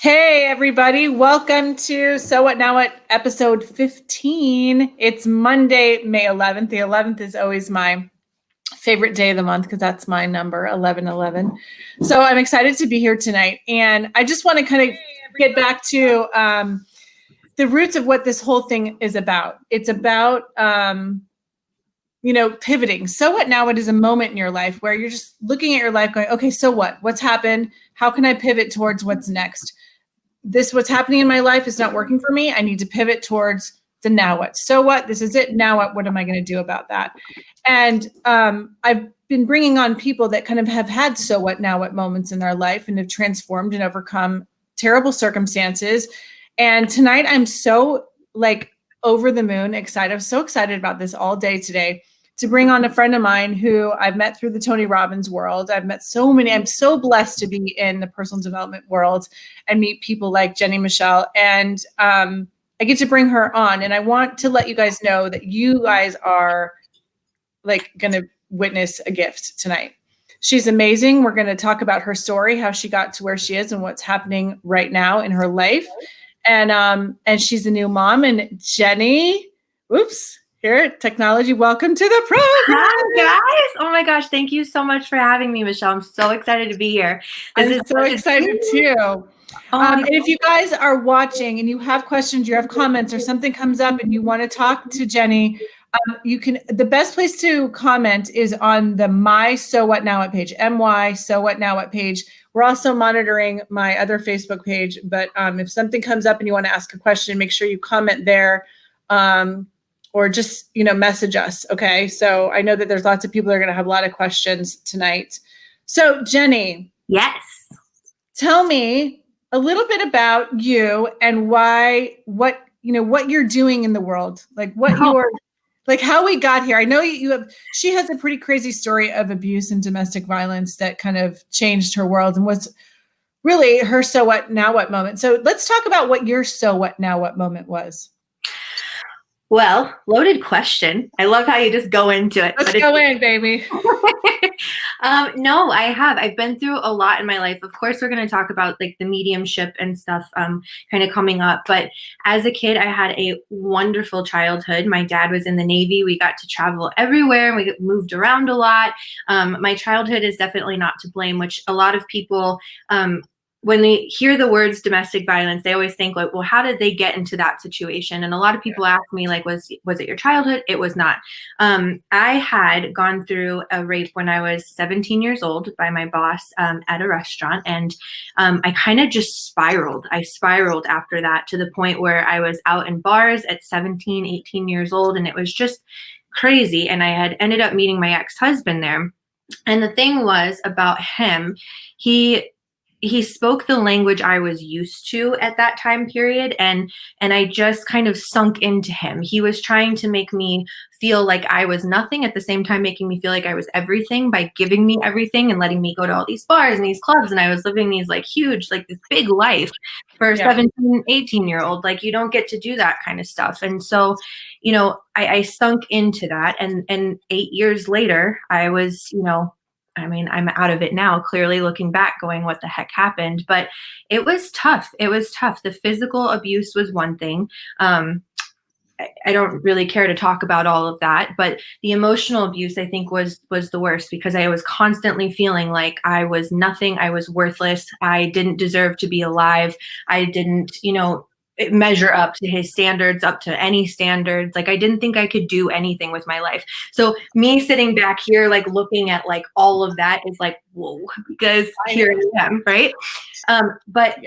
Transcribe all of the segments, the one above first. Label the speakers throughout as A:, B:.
A: Hey, everybody. Welcome to So What Now What episode 15. It's Monday, May 11th. The 11th is always my favorite day of the month because that's my number, 1111. So I'm excited to be here tonight. And I just want to kind of get back to the roots of what this whole thing is about. It's about pivoting. So what now? What is a moment in your life where you're just looking at your life going, okay, so what? What's happened? How can I pivot towards what's next? What's happening in my life is not working for me. I need to pivot towards the now what. So what? This is it. Now what? What am I going to do about that? And I've been bringing on people that kind of have had so what, now what moments in their life and have transformed and overcome terrible circumstances. And tonight I'm so over the moon excited. I'm so excited about this all day today to bring on a friend of mine who I've met through the Tony Robbins world. I've met so many. I'm so blessed to be in the personal development world and meet people like Jennie Michelle. And I get to bring her on. And I want to let you guys know that you guys are going to witness a gift tonight. She's amazing. We're going to talk about her story, how she got to where she is and what's happening right now in her life. And she's a new mom. And Jennie, here, technology, welcome to the program.
B: Hi, guys. Oh my gosh. Thank you so much for having me, Michelle. I'm so excited to be here.
A: I'm so excited too. And if you guys are watching and you have questions, you have comments or something comes up and you want to talk to Jennie, the best place to comment is on the My So What Now What page, MY So What Now What page. We're also monitoring my other Facebook page, but if something comes up and you want to ask a question, make sure you comment there. Or just, message us. Okay. So I know that there's lots of people that are going to have a lot of questions tonight. So Jennie.
B: Yes.
A: Tell me a little bit about you and what you're doing in the world, how we got here. I know she has a pretty crazy story of abuse and domestic violence that kind of changed her world and was really her so what, now what moment. So let's talk about what your so what, now what moment was.
B: Well, loaded question. I love how you just go into it.
A: Let's go in, baby.
B: No, I have. I've been through a lot in my life. Of course, we're going to talk about the mediumship and stuff kind of coming up. But as a kid, I had a wonderful childhood. My dad was in the Navy. We got to travel everywhere. We moved around a lot. My childhood is definitely not to blame, which a lot of people when they hear the words domestic violence, they always think well, how did they get into that situation? And a lot of people ask me was it your childhood? It was not. I had gone through a rape when I was 17 years old by my boss at a restaurant. And I kind of just spiraled. I spiraled after that to the point where I was out in bars at 17, 18 years old. And it was just crazy. And I had ended up meeting my ex-husband there. And the thing was about him, he spoke the language I was used to at that time period. And I just kind of sunk into him. He was trying to make me feel like I was nothing, at the same time making me feel like I was everything by giving me everything and letting me go to all these bars and these clubs. And I was living these huge, this big life for a 17, 18-year-old. You don't get to do that kind of stuff. And so, I sunk into that. And 8 years later, I was, I'm out of it now, clearly looking back going, what the heck happened? But it was tough. It was tough. The physical abuse was one thing. I don't really care to talk about all of that, but the emotional abuse, I think, was the worst, because I was constantly feeling like I was nothing. I was worthless. I didn't deserve to be alive. I didn't, measure up to his standards, up to any standards. I didn't think I could do anything with my life. So me sitting back here, looking at all of that is whoa, because here I am, right? But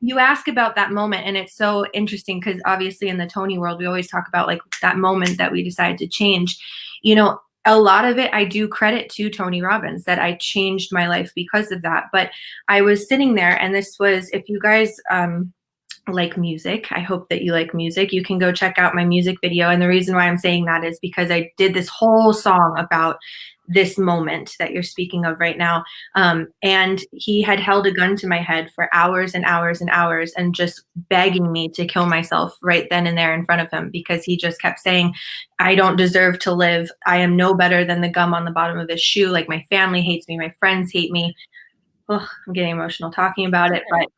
B: you ask about that moment, and it's so interesting because obviously in the Tony world, we always talk about that moment that we decided to change. A lot of it I do credit to Tony Robbins, that I changed my life because of that. But I was sitting there, and this was, if you guys like music, I hope that you like music, you can go check out my music video. And the reason why I'm saying that is because I did this whole song about this moment that you're speaking of right now. And he had held a gun to my head for hours and hours and hours and just begging me to kill myself right then and there in front of him, because he just kept saying, I don't deserve to live. I am no better than the gum on the bottom of his shoe. My family hates me. My friends hate me. Ugh, I'm getting emotional talking about it, but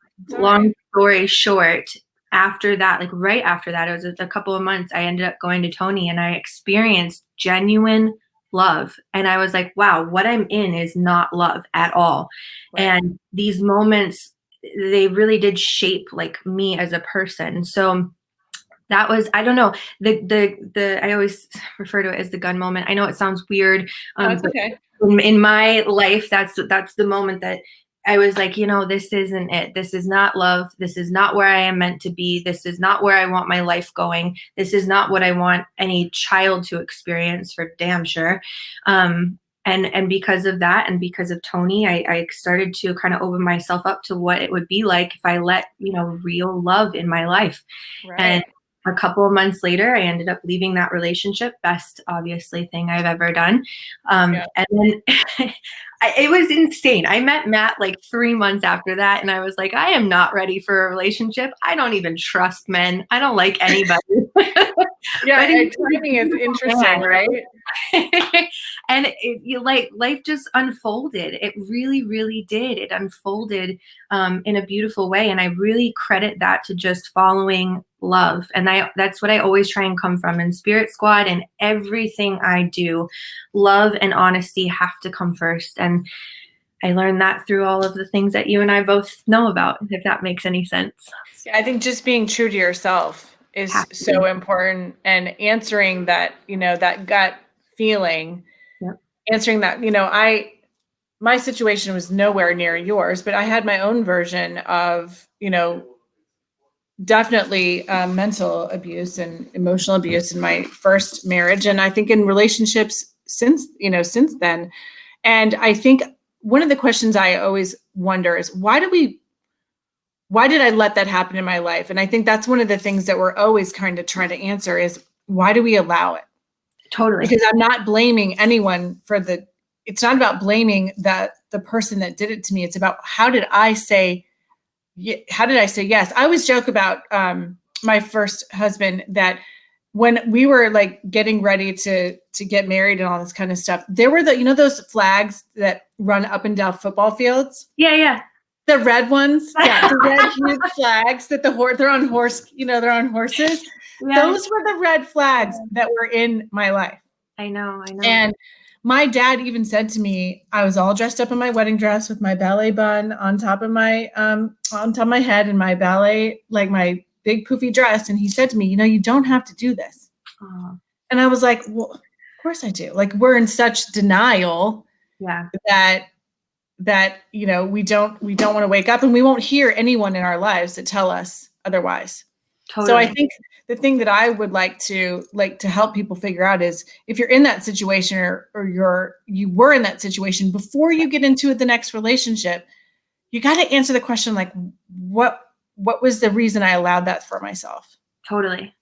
B: story short, after that, like right after that, it was a couple of months, I ended up going to Tony and I experienced genuine love. And I was like, wow, what I'm in is not love at all.
A: Right.
B: And these moments, they really did shape like me as a person. So that was, I don't know, the I always refer to it as the gun moment. I know it sounds weird,
A: Oh, it's
B: but
A: okay.
B: in my life, that's the moment that I was like, this isn't it. This is not love. This is not where I am meant to be. This is not where I want my life going. This is not what I want any child to experience, for damn sure. And because of that, and because of Tony, I started to kind of open myself up to what it would be like if I let real love in my life. And
A: Right.
B: a couple of months later, I ended up leaving that relationship. Best, obviously, thing I've ever done.
A: Yeah.
B: And then it was insane. I met Matt like 3 months after that, and I was like, I am not ready for a relationship. I don't even trust men. I don't like anybody.
A: Yeah,
B: But he's a
A: timing is
B: beautiful
A: interesting,
B: man.
A: right?
B: And life just unfolded. It really, really did. It unfolded in a beautiful way. And I really credit that to just following love. And that's what I always try and come from in Spirit Squad, and everything I do. Love and honesty have to come first. And I learned that through all of the things that you and I both know about, if that makes any sense.
A: I think just being true to yourself is
B: Have to
A: so
B: be.
A: important, and answering that, that gut feeling,
B: Yep.
A: answering that, my situation was nowhere near yours, but I had my own version of, definitely mental abuse and emotional abuse in my first marriage. And I think in relationships since then. And I think one of the questions I always wonder is why did I let that happen in my life? And I think that's one of the things that we're always kind of trying to answer is, why do we allow it?
B: Totally.
A: Because I'm not blaming anyone it's not about blaming the person that did it to me. It's about how did I say yes? I always joke about my first husband that when we were like getting ready to get married and all this kind of stuff, there were those flags that run up and down football fields.
B: Yeah.
A: The red ones, yeah, the red huge flags that they're on they're on horses.
B: Yeah.
A: Those were the red flags that were in my life.
B: I know.
A: And my dad even said to me, I was all dressed up in my wedding dress with my ballet bun on top of my head and my ballet, like my big poofy dress. And he said to me, you don't have to do this.
B: Oh.
A: And I was like, well, of course I do. Like, we're in such denial that we don't want to wake up, and we won't hear anyone in our lives that tell us otherwise. Totally. So I think the thing that I would like to help people figure out is, if you're in that situation or you were in that situation, before you get into the next relationship, you got to answer the question, like, what was the reason I allowed that for myself?
B: Totally.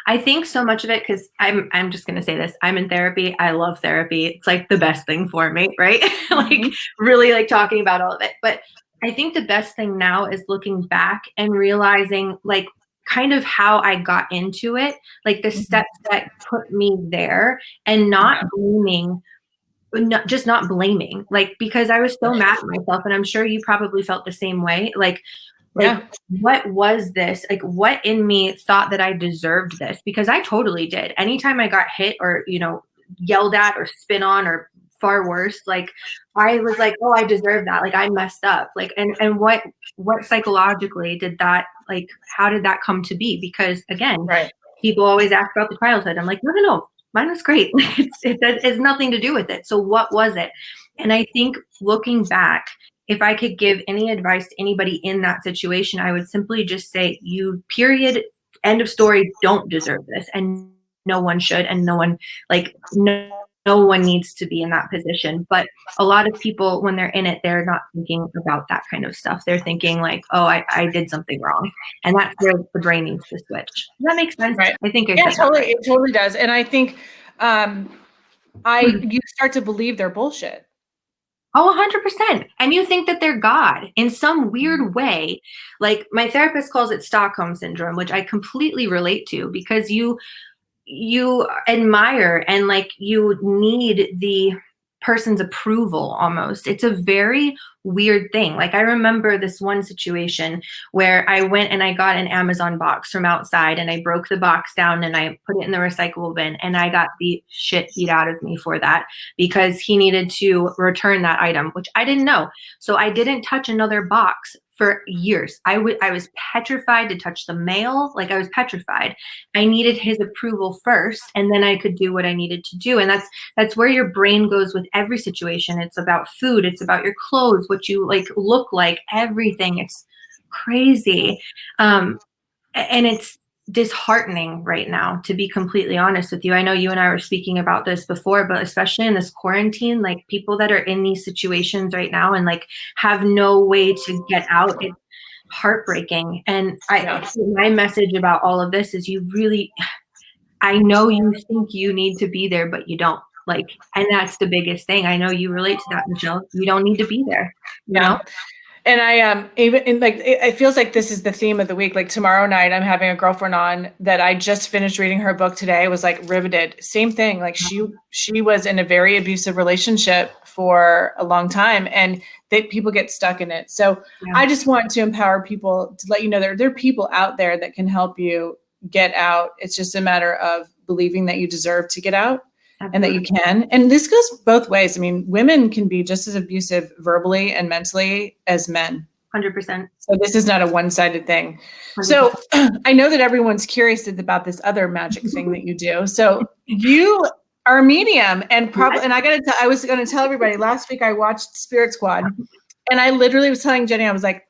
B: I think so much of it, because I'm just going to say this. I'm in therapy. I love therapy. It's like the best thing for me, right? Like really like talking about all of it. But I think the best thing now is looking back and realizing like kind of how I got into it, like the steps that put me there, and not blaming. Not blaming, like, because I was so mad at myself, and I'm sure you probably felt the same way. Like, what was this? Like, what in me thought that I deserved this? Because I totally did. Anytime I got hit or, yelled at or spit on, or far worse, like, I was like, oh, I deserve that. Like, I messed up. Like, and what psychologically did that, like, how did that come to be? Because again, people always ask about the childhood. I'm like, no. Mine was great. It has nothing to do with it. So what was it? And I think looking back, if I could give any advice to anybody in that situation, I would simply just say, you, period, end of story, don't deserve this. And no one should. And no one, no one needs to be in that position. But a lot of people, when they're in it, they're not thinking about that kind of stuff. They're thinking like, oh, I did something wrong. And that's where the brain needs to switch. Does that make sense?
A: Right.
B: I think
A: totally. Right. It totally does. And I think you start to believe they're bullshit.
B: Oh, 100%. And you think that they're God in some weird way. Like, my therapist calls it Stockholm syndrome, which I completely relate to, because you admire and like you need the person's approval almost. It's a very weird thing. Like I remember this one situation where I went and I got an Amazon box from outside and I broke the box down and I put it in the recyclable bin, and I got the shit beat out of me for that because he needed to return that item, which I didn't know. So I didn't touch another box for years. I was petrified to touch the mail. Like I was petrified. I needed his approval first, and then I could do what I needed to do. And that's where your brain goes with every situation. It's about food. It's about your clothes, what you like look like, everything. It's crazy. And it's disheartening right now, to be completely honest with you. I know you and I were speaking about this before, but especially in this quarantine, like people that are in these situations right now and like have no way to get out, it's heartbreaking. And my message about all of this is I know you think you need to be there, but you don't. Like, and that's the biggest thing. I know you relate to that, Michelle. You don't need to be there, you know?
A: And I even in like it feels like this is the theme of the week. Like tomorrow night, I'm having a girlfriend on that I just finished reading her book today. Was like riveted. Same thing. Like she was in a very abusive relationship for a long time, and people get stuck in it. So I just want to empower people to let you know there are people out there that can help you get out. It's just a matter of believing that you deserve to get out. Absolutely. And that you can. And this goes both ways. I mean, women can be just as abusive verbally and mentally as men.
B: 100%.
A: So this is not a one-sided thing. 100%. So I know that everyone's curious about this other magic thing that you do. So you are a medium, and probably, and I was going to tell everybody last week I watched Spirit Squad, and I literally was telling Jennie, I was like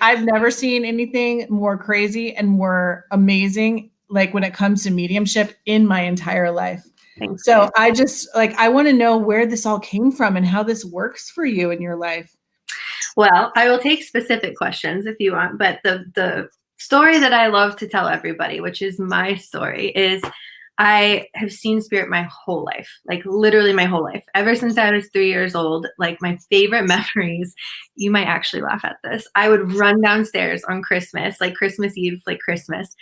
A: I've never seen anything more crazy and more amazing like when it comes to mediumship in my entire life. Thanks. So I just I want to know where this all came from and how this works for you in your life.
B: Well, I will take specific questions if you want, but the story that I love to tell everybody, which is my story, is I have seen spirit my whole life, like literally my whole life, ever since I was 3 years old. Like my favorite memories, you might actually laugh at this. I would run downstairs on Christmas, like Christmas Eve, like Christmas.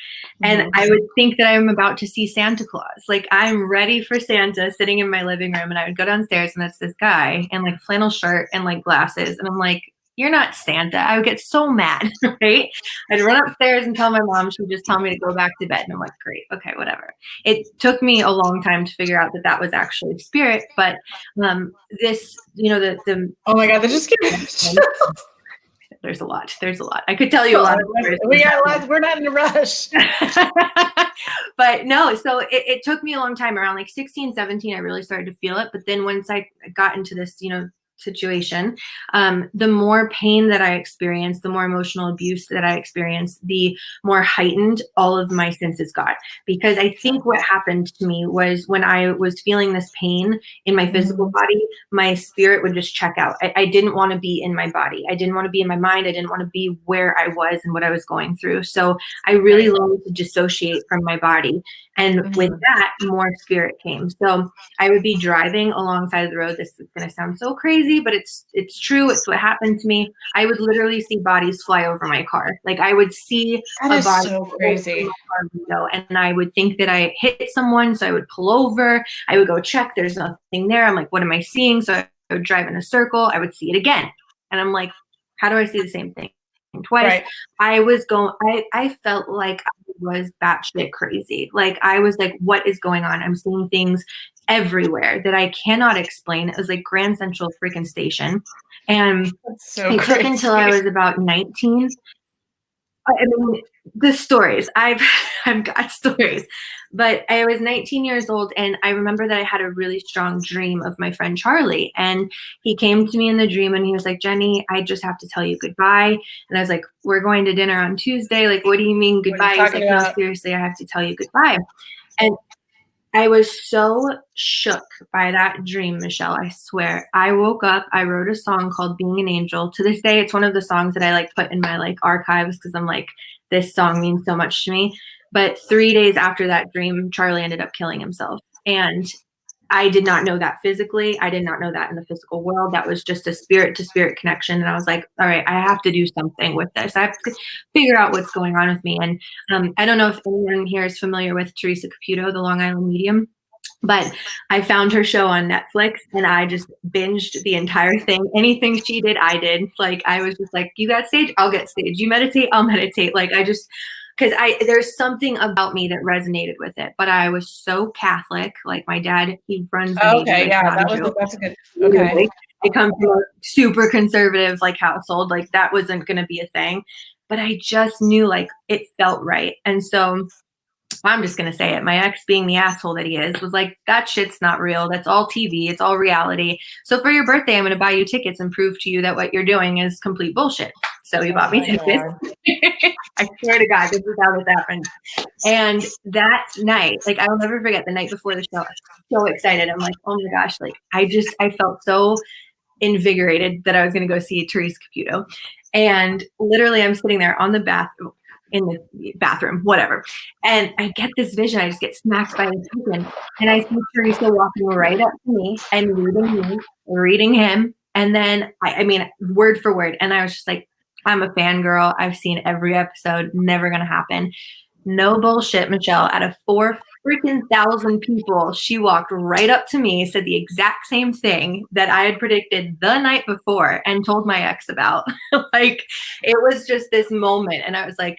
B: And I would think that I'm about to see Santa Claus. Like I'm ready for Santa sitting in my living room. And I would go downstairs and it's this guy in like flannel shirt and like glasses. And I'm like, you're not Santa. I would get so mad, right? I'd run upstairs and tell my mom. She'd just tell me to go back to bed. And I'm like, great, okay, whatever. It took me a long time to figure out that was actually spirit. But this, the
A: oh my God, that just gave me
B: There's a lot. I could tell you a lot.
A: We're not in a rush.
B: But no, so it took me a long time. Around like 16, 17, I really started to feel it. But then once I got into this, situation, the more pain that I experienced, the more emotional abuse that I experienced, the more heightened all of my senses got. Because I think what happened to me was when I was feeling this pain in my physical body, my spirit would just check out. I didn't want to be in my body. I didn't want to be in my mind. I didn't want to be where I was and what I was going through. So I really learned to dissociate from my body. And with that, more spirit came. So I would be driving alongside of the road. This is going to sound so crazy, but it's true. It's what happened to me. I would literally see bodies fly over my car. Like I would see a body
A: so crazy.
B: My car window, and I would think that I hit someone. So I would pull over. I would go check. There's nothing there. I'm like, what am I seeing? So I would drive in a circle. I would see it again. And I'm like, how do I see the same thing twice? Right. I felt like I was batshit crazy. Like I was like, what is going on? I'm seeing things everywhere that I cannot explain. It was like Grand Central freaking Station. And it took until I was about 19. I mean, the stories, I've got stories, but I was 19 years old, and I remember that I had a really strong dream of my friend Charlie, and he came to me in the dream and he was like, Jennie, I just have to tell you goodbye. And I was like, we're going to dinner on Tuesday. Like, what do you mean goodbye? He's like, no, seriously, I have to tell you goodbye. And I was so shook by that dream, Michelle. I swear. I woke up, I wrote a song called Being an Angel. To this day, it's one of the songs that I like put in my like archives because I'm like, this song means so much to me. But 3 days after that dream, Charlie ended up killing himself. And I did not know that physically. I did not know that in the physical world. That was just a spirit to spirit connection. And I was like, all right, I have to do something with this. I have to figure out what's going on with me. And I don't know if anyone here is familiar with Teresa Caputo, the Long Island medium. But I found her show on Netflix and I just binged the entire thing. Anything she did, I did. Like, I was just like, you got stage, I'll get stage. You meditate, I'll meditate. Like, because there's something about me that resonated with it. But I was so Catholic. Like, my dad, he runs the Navy,
A: Okay,
B: like,
A: yeah,
B: not a joke.
A: that's a good. Okay.
B: I come from a super conservative like household. Like, that wasn't going to be a thing. But I just knew like it felt right. And so I'm just going to say it. My ex, being the asshole that he is, was like, that shit's not real. That's all TV. It's all reality. So for your birthday, I'm going to buy you tickets and prove to you that what you're doing is complete bullshit. So he bought me tickets. I swear to God, this is how this happened. And that night, like, I will never forget the night before the show. I was so excited. I'm like, oh my gosh. Like, I felt so invigorated that I was going to go see Therese Caputo. And literally I'm sitting there on the bathroom, in the bathroom, whatever. And I get this vision. I just get smacked by the token. And I see Teresa walking right up to me and reading him. And then, I mean, word for word. And I was just like, I'm a fangirl. I've seen every episode. Never going to happen. No bullshit, Michelle. Out of 4,000 people, she walked right up to me, said the exact same thing that I had predicted the night before and told my ex about. Like, it was just this moment. And I was like,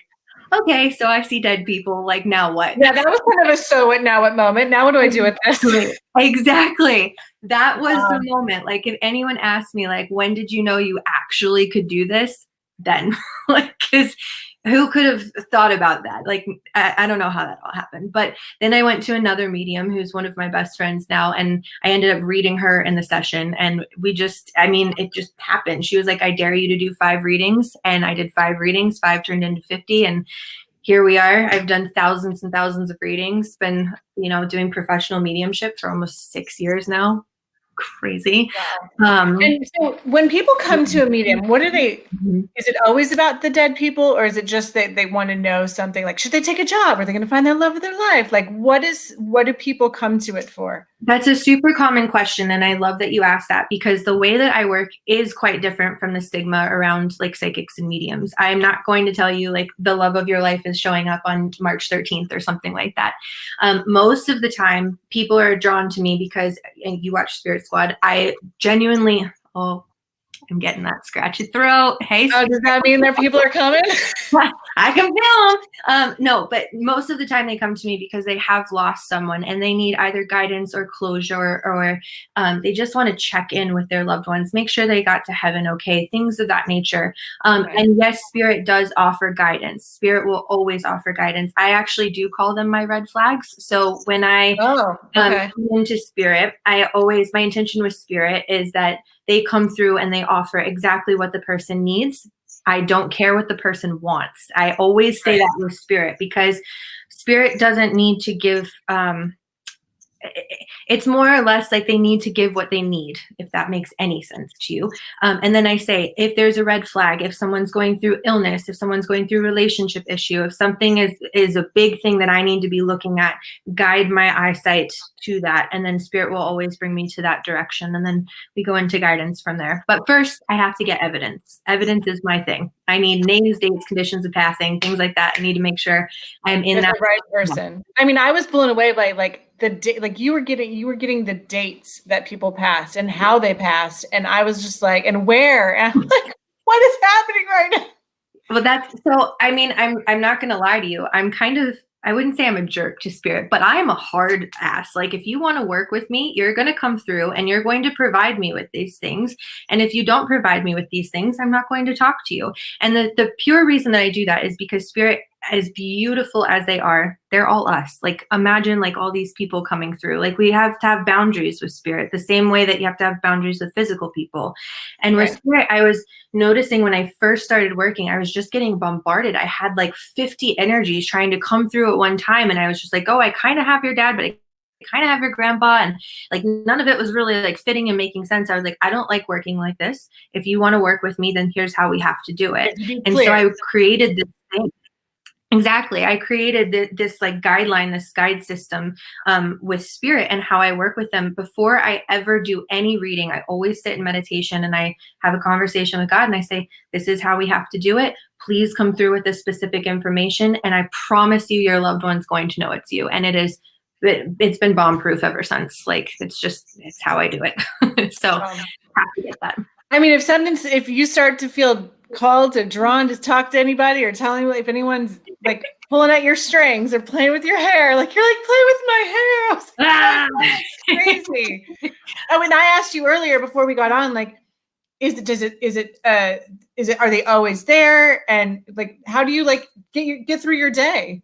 B: okay, so I see dead people. Like, now what?
A: Yeah, that was kind of a so what now what moment. Now what do I do with this?
B: Exactly. That was the moment. Like, if anyone asked me, like, when did you know you actually could do this? Then, like, because who could have thought about that? Like, I don't know how that all happened. But then I went to another medium who's one of my best friends now, and I ended up reading her in the session. And it just happened. She was like, I dare you to do 5 readings. And I did 5 readings, 5 turned into 50. And here we are. I've done thousands and thousands of readings, been, doing professional mediumship for almost 6 years now. Crazy.
A: And so when people come to a medium, what are they, is it always about the dead people, or is it just that they want to know something, like, should they take a job? Are they going to find their love of their life? Like, what do people come to it for?
B: That's a super common question. And I love that you asked that, because the way that I work is quite different from the stigma around like psychics and mediums. I'm not going to tell you like the love of your life is showing up on March 13th or something like that. Most of the time people are drawn to me because, and you watch Spirit Squad, I genuinely, I'm getting that scratchy throat. Hey,
A: does that mean that people are coming?
B: I can feel them. No, but most of the time they come to me because they have lost someone and they need either guidance or closure, or they just want to check in with their loved ones, make sure they got to heaven okay, things of that nature. And yes, Spirit does offer guidance. Spirit will always offer guidance. I actually do call them my red flags. So when I come into Spirit, my intention with Spirit is that they come through and they offer exactly what the person needs. I don't care what the person wants. I always say that with Spirit, because Spirit doesn't need to give, it's more or less like they need to give what they need, if that makes any sense to you. And then I say, if there's a red flag, if someone's going through illness, if someone's going through relationship issue, if something is a big thing that I need to be looking at, guide my eyesight to that. And then Spirit will always bring me to that direction. And then we go into guidance from there. But first I have to get evidence. Evidence is my thing. I need names, dates, conditions of passing, things like that. I need to make sure I'm in that
A: the right person. I mean, I was blown away by like you were getting the dates that people passed and how they passed, and I was just like, and where? And I'm like, what is happening right now?
B: Well, that's so. I mean, I'm not going to lie to you. I'm kind of. I wouldn't say I'm a jerk to Spirit, but I am a hard ass. Like, if you want to work with me, you're going to come through and you're going to provide me with these things. And if you don't provide me with these things, I'm not going to talk to you. And the pure reason that I do that is because Spirit, as beautiful as they are, they're all us. Like, imagine like all these people coming through. Like, we have to have boundaries with Spirit, the same way that you have to have boundaries with physical people. And with Spirit, I was noticing when I first started working, I was just getting bombarded. I had like 50 energies trying to come through at one time. And I was just like, oh, I kind of have your dad, but I kind of have your grandpa. And like, none of it was really like fitting and making sense. I was like, I don't like working like this. If you want to work with me, then here's how we have to do it. And so I created this thing. Exactly. I created this like guideline, this guide system with Spirit, and how I work with them. Before I ever do any reading, I always sit in meditation and I have a conversation with God and I say, this is how we have to do it. Please come through with this specific information. And I promise you, your loved one's going to know it's you. And it is it's been bomb proof ever since. Like, it's how I do it. So have to get that.
A: I mean, if you start to feel called or drawn to talk to anybody or telling if anyone's like pulling at your strings or playing with your hair, like you're like, play with my hair. I was like, oh, that's crazy. Oh, and I asked you earlier before we got on, like, are they always there? And like, how do you like get through your day?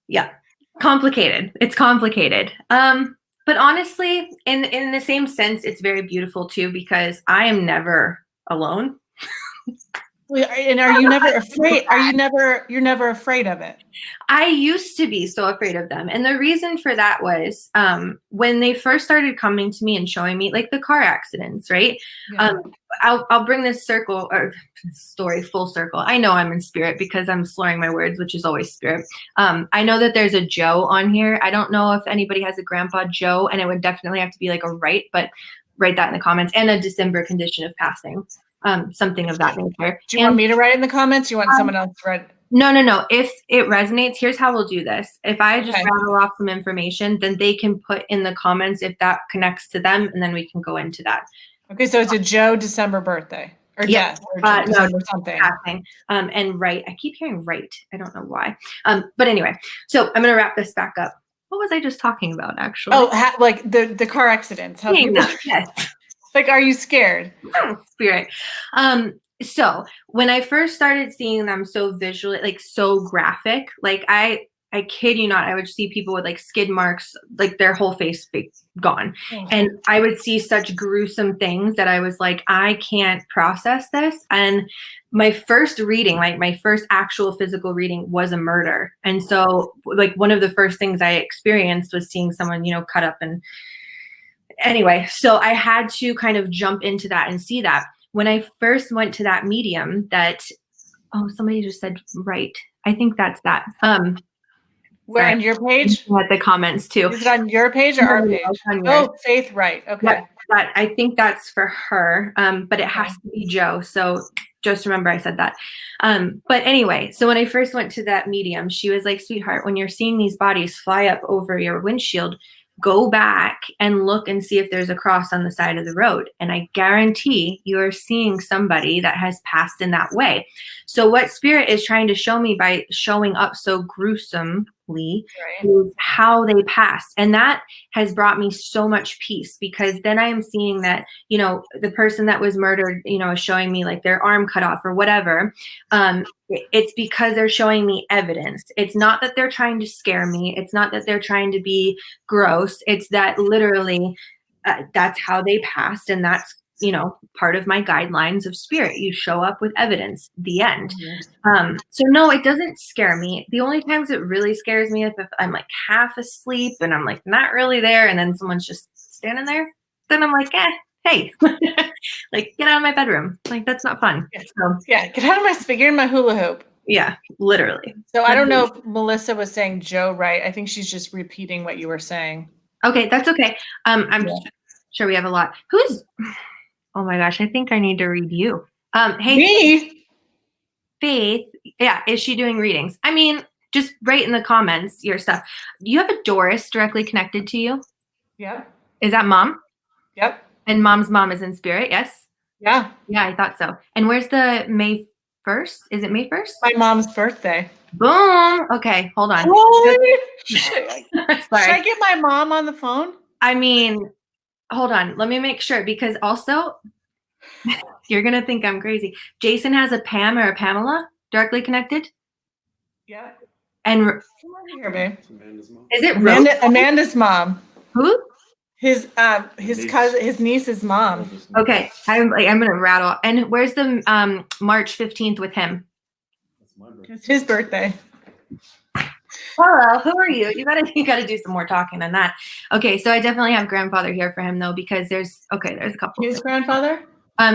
B: Yeah. Complicated. It's complicated. But honestly, in the same sense, it's very beautiful too, because I am never alone.
A: And are you never afraid? You're never afraid of it?
B: I used to be so afraid of them. And the reason for that was when they first started coming to me and showing me like the car accidents, right? Yeah. I'll bring this story full circle. I know I'm in spirit because I'm slurring my words, which is always spirit. I know that there's a Joe on here. I don't know if anybody has a grandpa Joe, and it would definitely have to be like a right, but write that in the comments, and a December condition of passing. Something of that nature.
A: Do you want me to write in the comments? You want someone else to write?
B: No. If it resonates, here's how we'll do this. If I just rattle off some information, then they can put in the comments if that connects to them, and then we can go into that.
A: Okay, so it's a Joe December birthday or death or December something.
B: And right. I keep hearing right. I don't know why. But anyway, so I'm gonna wrap this back up. What was I just talking about, actually?
A: Oh, like the car accidents.
B: Yes.
A: Like, are you scared?
B: Spirit. So when I first started seeing them so visually, like so graphic, like I kid you not, I would see people with like skid marks, like their whole face gone. Oh. And I would see such gruesome things that I was like, I can't process this. And my first reading, like my first actual physical reading, was a murder. And so like one of the first things I experienced was seeing someone, cut up. And anyway, so I had to kind of jump into that and see that. When I first went to that medium somebody just said right. I think that's that.
A: Where on your page?
B: At the comments too.
A: Is it on your page or our page? Oh, Faith, right. Okay.
B: Yeah, I think that's for her. But it has to be Joe. So just remember I said that. But anyway, so when I first went to that medium, she was like, sweetheart, when you're seeing these bodies fly up over your windshield, go back and look and see if there's a cross on the side of the road. And I guarantee you're seeing somebody that has passed in that way. So what spirit is trying to show me by showing up so gruesomely is how they passed. And that has brought me so much peace, because then I am seeing that, the person that was murdered, is showing me like their arm cut off or whatever. It's because they're showing me evidence. It's not that they're trying to scare me. It's not that they're trying to be gross. It's that literally that's how they passed. And that's, part of my guidelines of spirit. You show up with evidence, the end. So no, it doesn't scare me. The only times it really scares me is if I'm like half asleep and I'm like not really there, and then someone's just standing there. Then I'm like, hey, like get out of my bedroom. Like that's not fun. So,
A: get out of my spigot. You're in my hula hoop.
B: Yeah, literally.
A: So I don't know if Melissa was saying Joe right. I think she's just repeating what you were saying.
B: Okay, that's okay. I'm sure we have a lot. Oh my gosh, I think I need to read you. Hey,
A: me?
B: Faith. Yeah, is she doing readings? I mean, just write in the comments your stuff. Do you have a Doris directly connected to you?
A: Yep.
B: Is that mom?
A: Yep.
B: And mom's mom is in spirit, yes?
A: Yeah.
B: Yeah, I thought so. And where's the May 1st? Is it May 1st?
A: My mom's birthday.
B: Boom. Okay, hold on.
A: Should I get my mom on the phone?
B: I mean, hold on. Let me make sure, because also you're going to think I'm crazy. Jason has a Pam or a Pamela directly connected.
A: Yeah.
B: And
A: here, babe.
B: Is it
A: Amanda's mom?
B: Who?
A: His cousin, his niece's mom.
B: Okay. I'm going to rattle. And where's the March 15th with him?
A: It's his birthday.
B: Hello, who are you? You gotta do some more talking on that. Okay, so I definitely have grandfather here for him though, because there's a couple.
A: His grandfather?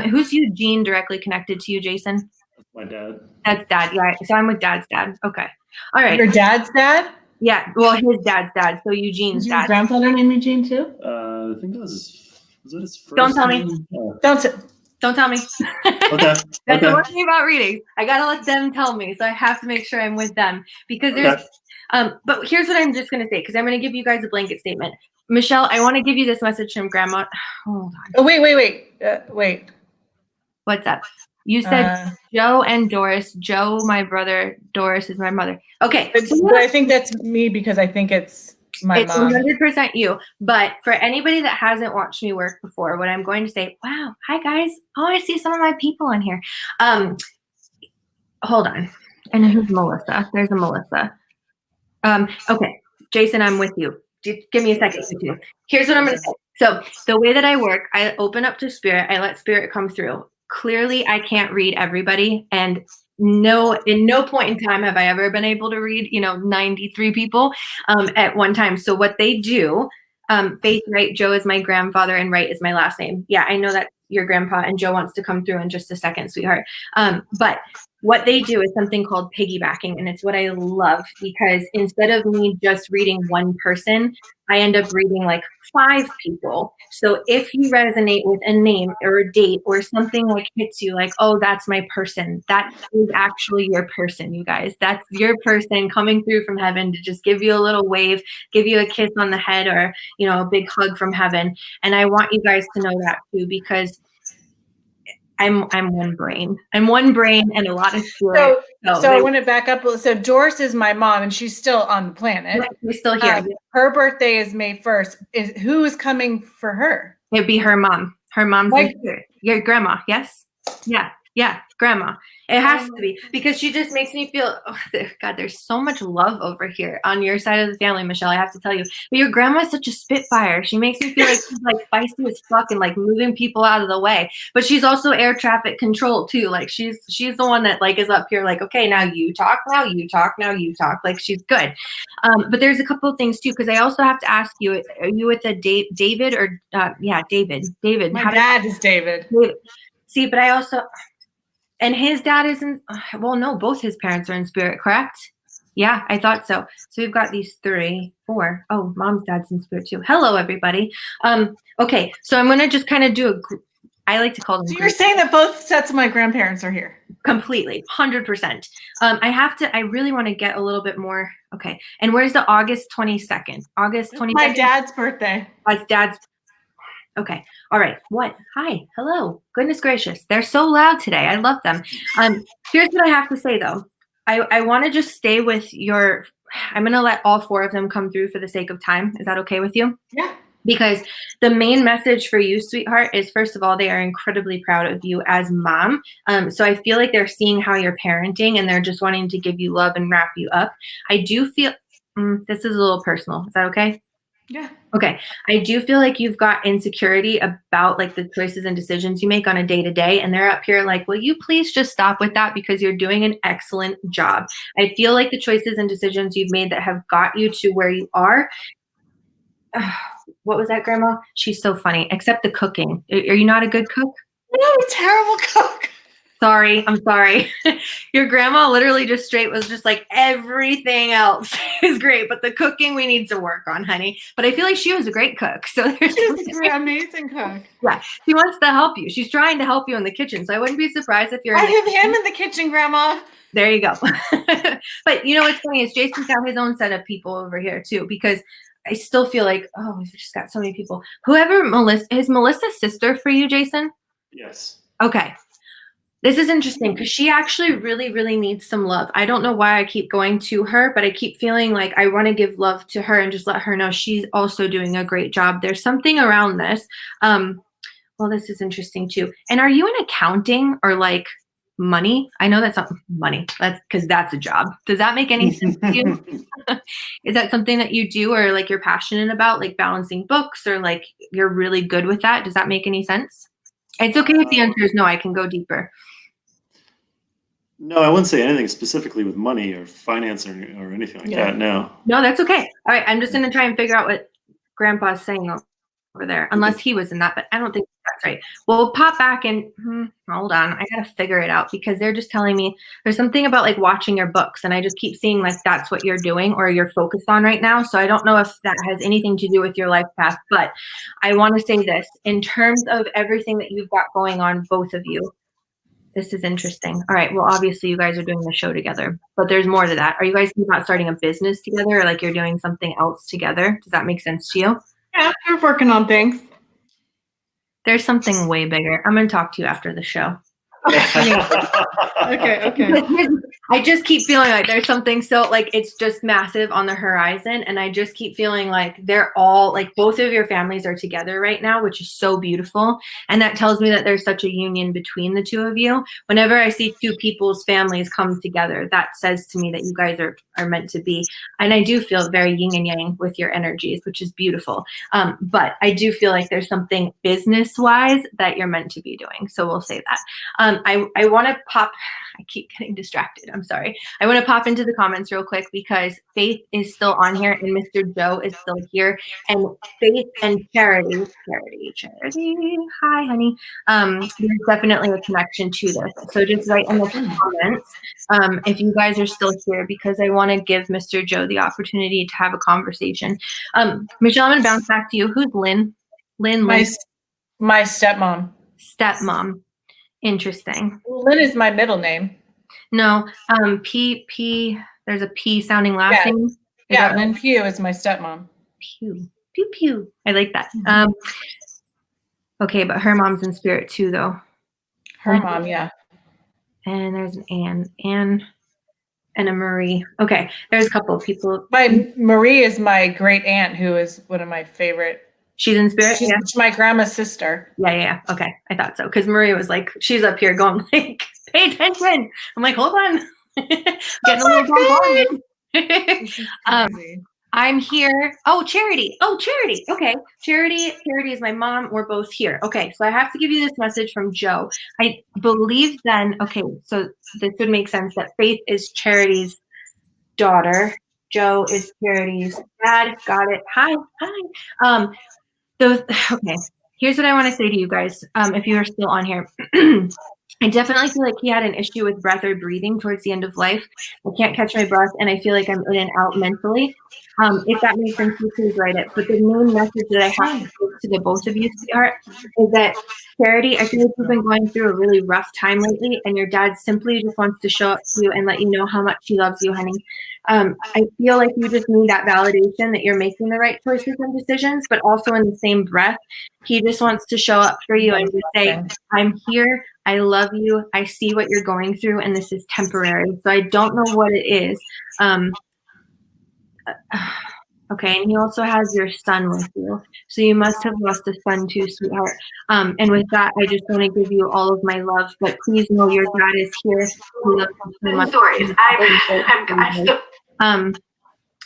B: Who's Eugene directly connected to you, Jason?
C: My dad.
B: That's dad, yeah. So I'm with dad's dad. Okay. All right.
A: Your dad's dad?
B: Yeah, well, his dad's dad. So Eugene's dad.
A: Your grandfather named Eugene too?
C: I think was that his first
B: Don't tell me. Don't tell me.
C: Okay.
B: That's one thing about readings. I gotta let them tell me, so I have to make sure I'm with them, because there's But here's what I'm just going to say, because I'm going to give you guys a blanket statement. Michelle, I want to give you this message from Grandma. Hold on.
A: Oh, wait.
B: What's up? You said Joe and Doris. Joe, my brother. Doris is my mother. Okay.
A: But I think that's me because I think it's my mom.
B: It's 100% you. But for anybody that hasn't watched me work before, what I'm going to say, wow, hi guys. Oh, I see some of my people on here. Hold on. And who's Melissa? There's a Melissa. Okay, Jason, I'm with you. Give me a second. Here's what I'm going to say. So the way that I work, I open up to spirit. I let spirit come through. Clearly, I can't read everybody. And in no point in time have I ever been able to read, 93 people at one time. So what they do, Faith, right? Joe is my grandfather and Wright is my last name. Yeah, I know that your grandpa and Joe wants to come through in just a second, sweetheart. But what they do is something called piggybacking, and it's what I love, because instead of me just reading one person, I end up reading like 5 people. So if you resonate with a name or a date or something like hits you like, oh, that's my person, that is actually your person, you guys. That's your person coming through from heaven to just give you a little wave, give you a kiss on the head, or, a big hug from heaven. And I want you guys to know that too, because I'm one brain. I'm one brain and a lot of spirit.
A: So I want to back up. So Doris is my mom, and she's still on the planet.
B: She's still here.
A: Her birthday is May 1st. Who is coming for her?
B: It'd be her mom. Her mom's your grandma. Yes. Yeah. Grandma. It has to be, because she just makes me feel, God, there's so much love over here on your side of the family, Michelle, I have to tell you. But your grandma is such a spitfire. She makes me feel like she's like feisty as fuck and like moving people out of the way. But she's also air traffic control too. Like she's the one that like is up here like, okay, now you talk, now you talk, now you talk. Like she's good. But there's a couple of things too, because I also have to ask you, are you with a David or David? David.
A: My dad is David.
B: See, but I also... And his dad isn't, no, both his parents are in spirit, correct? Yeah, I thought so. So we've got these 3, 4. Oh, mom's dad's in spirit too. Hello, everybody. Okay, so I'm going to just kind of do I like to call them.
A: So you're saying that both sets of my grandparents are here?
B: Completely, 100%. I really want to get a little bit more. Okay, and where's the August 22nd? August 22nd?
A: My dad's birthday.
B: My dad's. Okay. All right. What? Hi. Hello. Goodness gracious. They're so loud today. I love them. Here's what I have to say though. I want to just stay with I'm going to let all 4 of them come through for the sake of time. Is that okay with you?
A: Yeah.
B: Because the main message for you, sweetheart, is first of all, they are incredibly proud of you as mom. So I feel like they're seeing how you're parenting and they're just wanting to give you love and wrap you up. I do feel, this is a little personal. Is that okay?
A: Yeah.
B: Okay. I do feel like you've got insecurity about like the choices and decisions you make on a day-to-day, and they're up here like, will you please just stop with that, because you're doing an excellent job. I feel like the choices and decisions you've made that have got you to where you are. What was that, Grandma? She's so funny. Except the cooking. Are you not a good cook?
A: No, a terrible cook.
B: Sorry, I'm sorry. Your grandma literally was just like, everything else is great, but the cooking we need to work on, honey. But I feel like she was a great cook. So
A: she's an amazing cook.
B: Yeah, she wants to help you. She's trying to help you in the kitchen. So I wouldn't be surprised if
A: I have him in the kitchen, Grandma.
B: There you go. But what's funny is Jason's got his own set of people over here too, because I still feel like, we've just got so many people. Is Melissa's sister for you, Jason?
C: Yes.
B: Okay. This is interesting because she actually really, really needs some love. I don't know why I keep going to her, but I keep feeling like I want to give love to her and just let her know she's also doing a great job. There's something around this. This is interesting too. And are you in accounting or like money? I know that's not money. That's because that's a job. Does that make any sense to you? Is that something that you do or like you're passionate about, like balancing books, or like you're really good with that? Does that make any sense? It's okay if the answer is no. I can go deeper.
C: No, I wouldn't say anything specifically with money or finance or anything like that. No.
B: No, that's okay. All right. I'm just going to try and figure out what Grandpa's saying over there, unless he was in that, but I don't think that's right. Well, we'll pop back and hold on. I got to figure it out, because they're just telling me there's something about like watching your books, and I just keep seeing like that's what you're doing or you're focused on right now. So I don't know if that has anything to do with your life path, but I want to say this in terms of everything that you've got going on, both of you. This is interesting. All right. Well, obviously you guys are doing the show together, but there's more to that. Are you guys not starting a business together, or like you're doing something else together? Does that make sense to you?
A: Yeah, we're working on things.
B: There's something way bigger. I'm going to talk to you after the show.
A: Okay.
B: I just keep feeling like there's something so like it's just massive on the horizon, and I just keep feeling like they're all like both of your families are together right now, which is so beautiful, and that tells me that there's such a union between the two of you. Whenever I see two people's families come together, that says to me that you guys are meant to be, and I do feel very yin and yang with your energies, which is beautiful. But I do feel like there's something business wise that you're meant to be doing, so we'll say that. I want to pop. I keep getting distracted. I'm sorry. I want to pop into the comments real quick because Faith is still on here and Mr. Joe is still here. And Faith and Charity. Hi, honey. There's definitely a connection to this. So just write in the comments if you guys are still here, because I want to give Mr. Joe the opportunity to have a conversation. Michelle, I'm going to bounce back to you. Who's Lynn? Lynn.
A: My stepmom.
B: Stepmom. Interesting.
A: Lynn is my middle name.
B: No, P. There's a P sounding last name.
A: Yeah, Lynn Pugh is my stepmom.
B: Pew. I like that. Okay, but her mom's in spirit too, though.
A: Her mom, yeah.
B: And there's an Anne, and a Marie. Okay, there's a couple of people.
A: Marie is my great aunt, who is one of my favorite.
B: She's in spirit?
A: She's my grandma's sister.
B: Yeah. Okay, I thought so. Because Maria was like, she's up here going like, pay attention. I'm like, hold on. Getting a little volume. I'm here. Oh, Charity. Okay. Charity is my mom. We're both here. Okay, so I have to give you this message from Joe. I believe then, okay, so this would make sense that Faith is Charity's daughter. Joe is Charity's dad. Got it. Hi. Okay, here's what I want to say to you guys. If you are still on here, I definitely feel like he had an issue with breath or breathing towards the end of life. I can't catch my breath, and I feel like I'm in and out mentally. If that makes sense, please write it. But the main message that I have to give to the both of you, sweetheart, is that Charity, I feel like you've been going through a really rough time lately, and your dad simply just wants to show up to you and let you know how much he loves you, honey. I feel like you just need that validation that you're making the right choices and decisions, but also in the same breath, he just wants to show up for you and just say, I'm here, I love you, I see what you're going through, and this is temporary. So I don't know what it is. Okay, and he also has your son with you. So you must have lost a son too, sweetheart. And with that, I just want to give you all of my love, but please know your dad is here. He loves you so much.
D: Stories.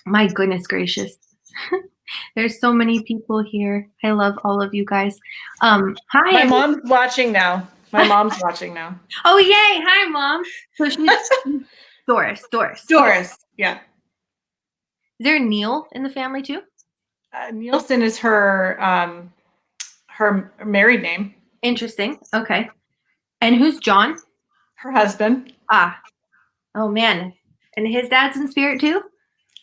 B: My goodness gracious. There's so many people here. I love all of you guys. Hi.
A: My mom's watching now.
B: Oh, yay. Hi, Mom. So she's Doris.
A: Yeah.
B: Is there Neil in the family too?
A: Nielsen is her married name.
B: Interesting. Okay. And who's John?
A: Her husband.
B: Oh man. And his dad's in spirit too?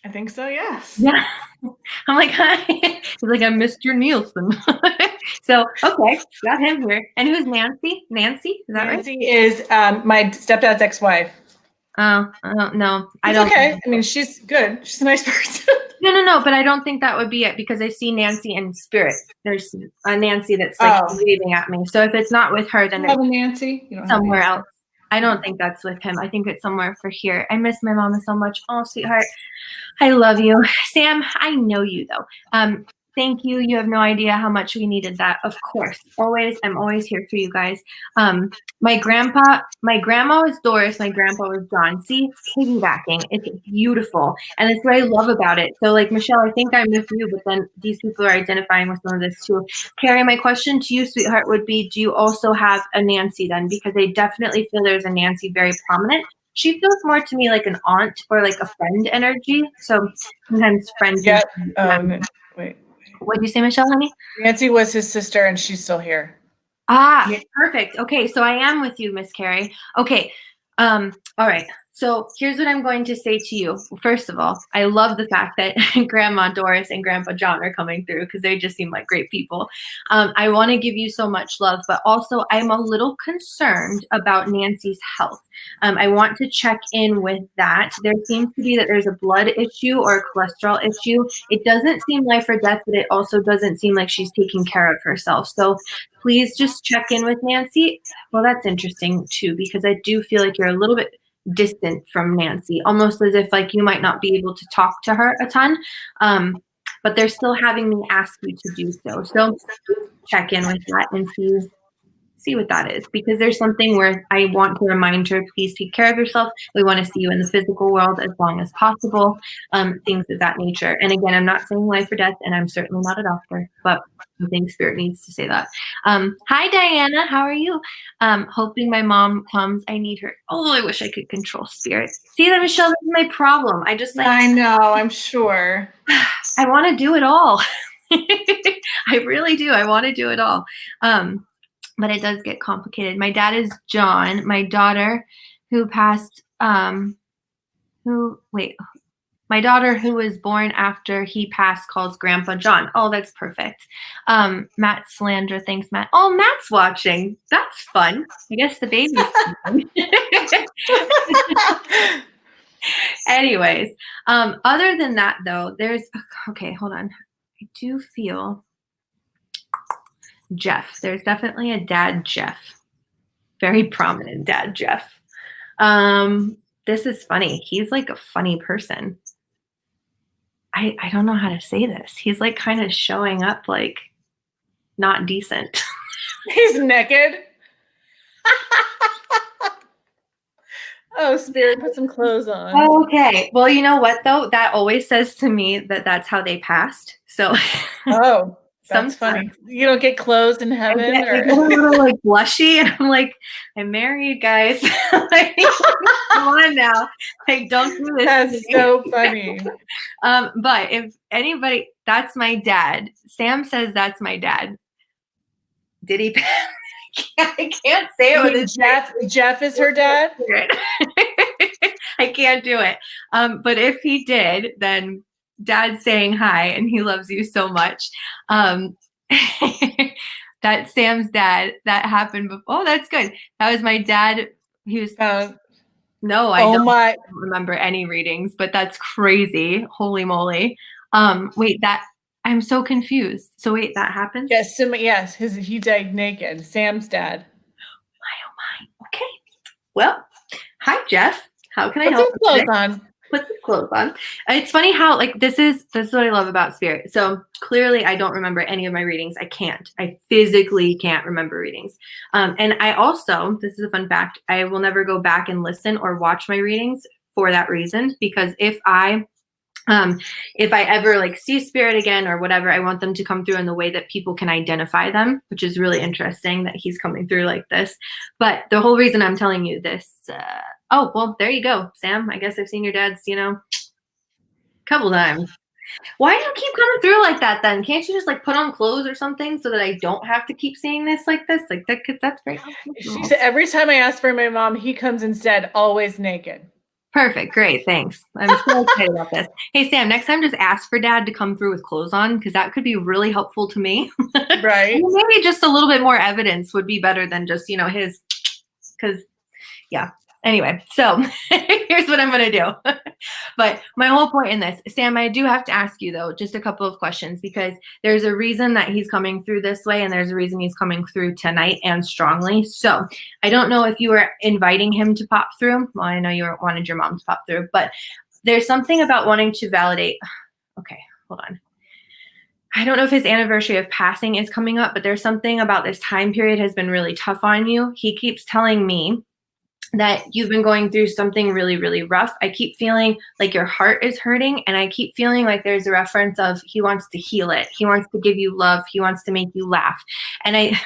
A: I think so, yes.
B: Yeah. I'm like, hi. He's like, I'm Mr. Nielsen. So, okay, got him here. And who's Nancy? Nancy? Is that right?
A: Nancy is my stepdad's ex-wife.
B: No, I don't.
A: Okay. I mean, she's good. She's a nice person.
B: No, but I don't think that would be it because I see Nancy in spirit. There's a Nancy that's like waving at me. So if it's not with her, then
A: it's Nancy. You don't
B: somewhere else. I don't think that's with him. I think it's somewhere for here. I miss my mama so much. Oh, sweetheart. I love you. Sam, I know you though. Thank you. You have no idea how much we needed that. Of course. I'm always here for you guys. My grandma was Doris. My grandpa was John. See, piggybacking. It's beautiful. And that's what I love about it. So like, Michelle, I think I'm with you, but then these people are identifying with some of this too. Carrie, my question to you, sweetheart, would be, do you also have a Nancy then? Because I definitely feel there's a Nancy very prominent. She feels more to me like an aunt or like a friend energy. So sometimes friends.
A: Yeah. Wait.
B: What did you say, Michelle, honey?
A: Nancy was his sister, and she's still here.
B: Yeah. Perfect. Okay, so I am with you, Miss Carrie. Okay, all right. So here's what I'm going to say to you. First of all, I love the fact that Grandma Doris and Grandpa John are coming through because they just seem like great people. I want to give you so much love, but also I'm a little concerned about Nancy's health. I want to check in with that. There seems to be that there's a blood issue or a cholesterol issue. It doesn't seem life or death, but it also doesn't seem like she's taking care of herself. So please just check in with Nancy. Well, that's interesting too, because I do feel like you're a little bit distant from Nancy, almost as if like you might not be able to talk to her a ton, but they're still having me ask you to do so. So check in with that and see what that is, because there's something where I want to remind her, please take care of yourself. We want to see you in the physical world as long as possible, things of that nature. And again, I'm not saying life or death, and I'm certainly not a doctor, but I think Spirit needs to say that. Hi, Diana. How are you? Hoping my mom comes. I need her. Oh, I wish I could control Spirit. See that, Michelle, this is my problem. I just like,
A: I know, I'm sure.
B: I want to do it all. I really do. I want to do it all. But it does get complicated. My dad is John. My daughter who passed, my daughter who was born after he passed calls Grandpa John. Oh, that's perfect. Matt Slander, thanks, Matt. Oh, Matt's watching. That's fun. I guess the baby's Anyways, other than that, though, okay, hold on. I do feel Jeff. There's definitely a dad Jeff. Very prominent dad Jeff. This is funny. He's like a funny person. I don't know how to say this. He's like kind of showing up like not decent.
A: He's naked. Oh, Spirit, put some clothes on.
B: Okay. Well, you know what, though? That always says to me that that's how they passed. So
A: oh, that's funny. You don't get clothes in heaven?
B: I get a little like blushy, and I'm like, I'm married, guys. Like, come on now. Like, don't do this.
A: That's so funny.
B: But if anybody, that's my dad. Sam says that's my dad. Did he? I can't say it with his
A: Jeff is her dad?
B: I can't do it. But if he did, then Dad's saying hi and he loves you so much. That's Sam's dad. That happened before. Oh, that's good. That was my dad. He was no, I don't remember any readings, but that's crazy. Holy moly. Wait, I'm so confused. So wait, that happened?
A: Yes, he died naked. Sam's dad.
B: Oh my. Okay. Well, hi Jeff. How can I help?
A: Put some clothes on.
B: Put the clothes on. It's funny how like this is what I love about Spirit. So clearly I don't remember any of my readings. I physically can't remember readings. And I also, this is a fun fact, I will never go back and listen or watch my readings for that reason, because if I ever like see Spirit again or whatever, I want them to come through in the way that people can identify them, which is really interesting that he's coming through like this. But the whole reason I'm telling you this, oh, well, there you go, Sam. I guess I've seen your dad's, a couple times. Why do you keep coming through like that then? Can't you just like put on clothes or something so that I don't have to keep seeing this like this? Like that, that's very
A: She said every time I ask for my mom, he comes instead, always naked. Perfect.
B: Great. Thanks. I'm so excited about this. Hey, Sam, next time just ask for Dad to come through with clothes on, because that could be really helpful to me.
A: Right.
B: Maybe just a little bit more evidence would be better than just, his, because, yeah. Anyway, so here's what I'm going to do. But my whole point in this, Sam, I do have to ask you, though, just a couple of questions, because there's a reason that he's coming through this way, and there's a reason he's coming through tonight and strongly. So I don't know if you were inviting him to pop through. Well, I know you wanted your mom to pop through, but there's something about wanting to validate. Okay, hold on. I don't know if his anniversary of passing is coming up, but there's something about this time period has been really tough on you. He keeps telling me that you've been going through something really, really rough. I keep feeling like your heart is hurting, and I keep feeling like there's a reference of he wants to heal it. He wants to give you love. He wants to make you laugh. And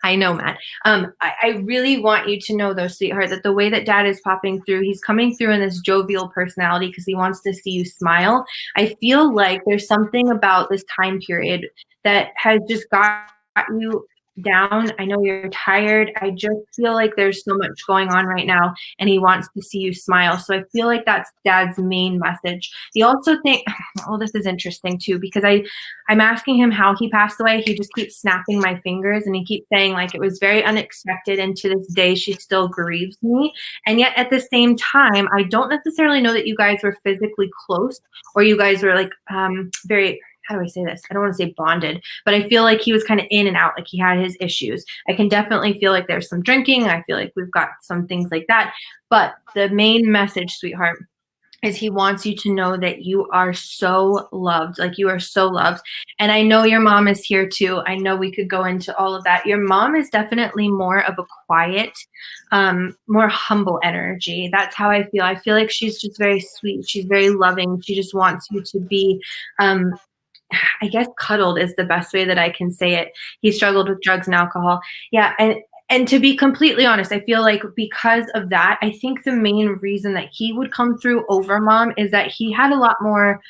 B: I know, Matt. I really want you to know, though, sweetheart, that the way that Dad is popping through, he's coming through in this jovial personality because he wants to see you smile. I feel like there's something about this time period that has just got you down. I know you're tired. I just feel like there's so much going on right now, and he wants to see you smile. So I feel like that's Dad's main message. He also think, oh, this is interesting too, because I'm asking him how he passed away. He just keeps snapping my fingers, and he keeps saying like it was very unexpected, and to this day she still grieves me. And yet at the same time, I don't necessarily know that you guys were physically close, or you guys were like very, how do I say this? I don't want to say bonded, but I feel like he was kind of in and out, like he had his issues. I can definitely feel like there's some drinking. I feel like we've got some things like that. But the main message, sweetheart, is he wants you to know that you are so loved, like you are so loved. And I know your mom is here too. I know we could go into all of that. Your mom is definitely more of a quiet, more humble energy. That's how I feel. I feel like she's just very sweet. She's very loving. She just wants you to be, I guess cuddled is the best way that I can say it. He struggled with drugs and alcohol. Yeah. And to be completely honest, I feel like because of that, I think the main reason that he would come through over Mom is that he had a lot more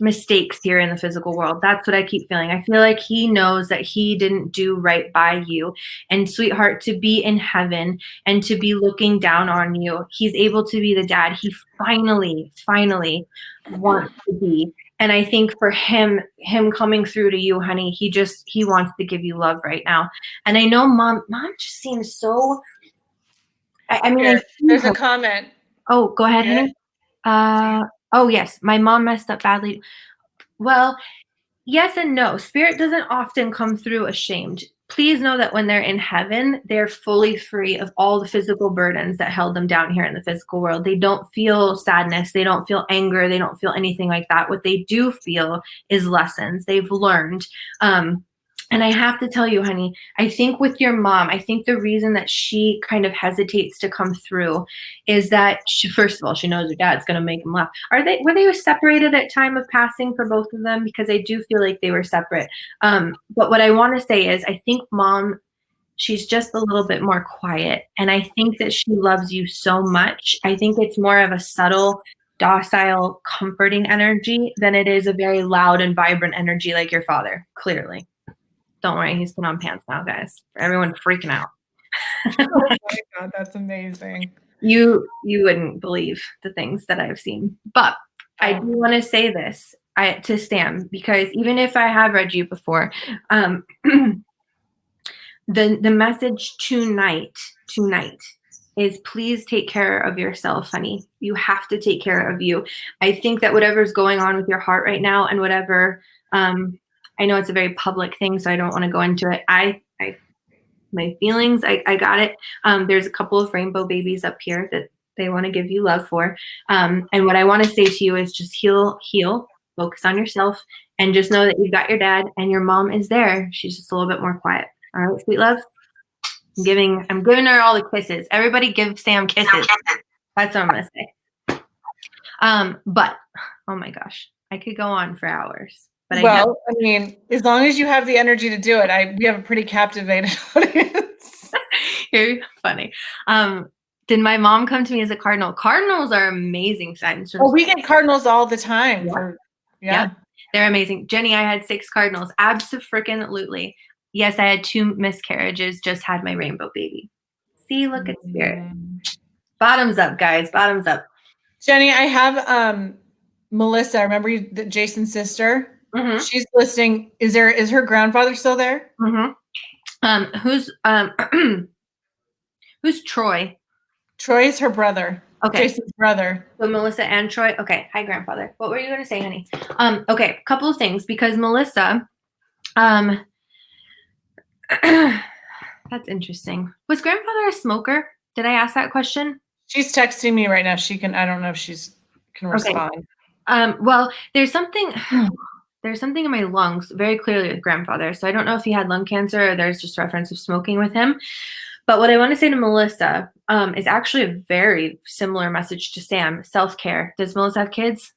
B: mistakes here in the physical world. That's what I keep feeling. I feel like he knows that he didn't do right by you. And sweetheart, to be in heaven and to be looking down on you, he's able to be the dad he finally wants to be. And I think for him coming through to you, honey, he wants to give you love right now. And I know mom just seems so, I mean,
A: there's a comment.
B: Oh, go ahead, honey. Oh yes, my mom messed up badly. Well, yes and no. Spirit doesn't often come through ashamed. Please know that when they're in heaven, they're fully free of all the physical burdens that held them down here in the physical world. They don't feel sadness. They don't feel anger. They don't feel anything like that. What they do feel is lessons they've learned. And I have to tell you, honey, I think with your mom, I think the reason that she kind of hesitates to come through is that first of all, she knows her dad's going to make him laugh. Were they separated at time of passing for both of them? Because I do feel like they were separate. But what I want to say is I think Mom, she's just a little bit more quiet. And I think that she loves you so much. I think it's more of a subtle, docile, comforting energy than it is a very loud and vibrant energy like your father, clearly. Don't worry, he's put on pants now, guys. For everyone freaking out.
A: Oh my God, that's amazing.
B: You wouldn't believe the things that I've seen. But I do want to say this to Sam, because even if I have read you before, the message tonight is please take care of yourself, honey. You have to take care of you. I think that whatever's going on with your heart right now and whatever, I know it's a very public thing, so I don't want to go into it. My feelings, I got it. There's a couple of rainbow babies up here that they want to give you love for. And what I want to say to you is just heal, focus on yourself, and just know that you've got your dad and your mom is there. She's just a little bit more quiet. All right, sweet love? I'm giving her all the kisses. Everybody give Sam kisses. That's what I'm going to say. But, oh my gosh, I could go on for hours. But
A: I mean, as long as you have the energy to do it, we have a pretty captivated audience.
B: You're funny. Did my mom come to me as a cardinal? Cardinals are amazing signs.
A: Oh, we get cardinals all the time.
B: Yeah. They're amazing. Jennie, I had 6 cardinals. Abso-freaking-lutely. Yes, I had 2 miscarriages, just had my rainbow baby. See, look at spirit. Bottoms up, guys. Bottoms up.
A: Jennie, I have Melissa, remember Jason's sister?
B: Mm-hmm.
A: She's listening. Is her grandfather still there?
B: Mm-hmm. Who's Troy?
A: Troy is her brother.
B: Okay.
A: Jason's brother.
B: So Melissa and Troy. Okay. Hi, grandfather. What were you going to say, honey? Okay. A couple of things, because Melissa, that's interesting. Was grandfather a smoker? Did I ask that question?
A: She's texting me right now. I don't know if she's can respond.
B: Well, there's something in my lungs very clearly with grandfather. So I don't know if he had lung cancer or there's just reference of smoking with him. But what I want to say to Melissa is actually a very similar message to Sam. Self-care. Does Melissa have kids?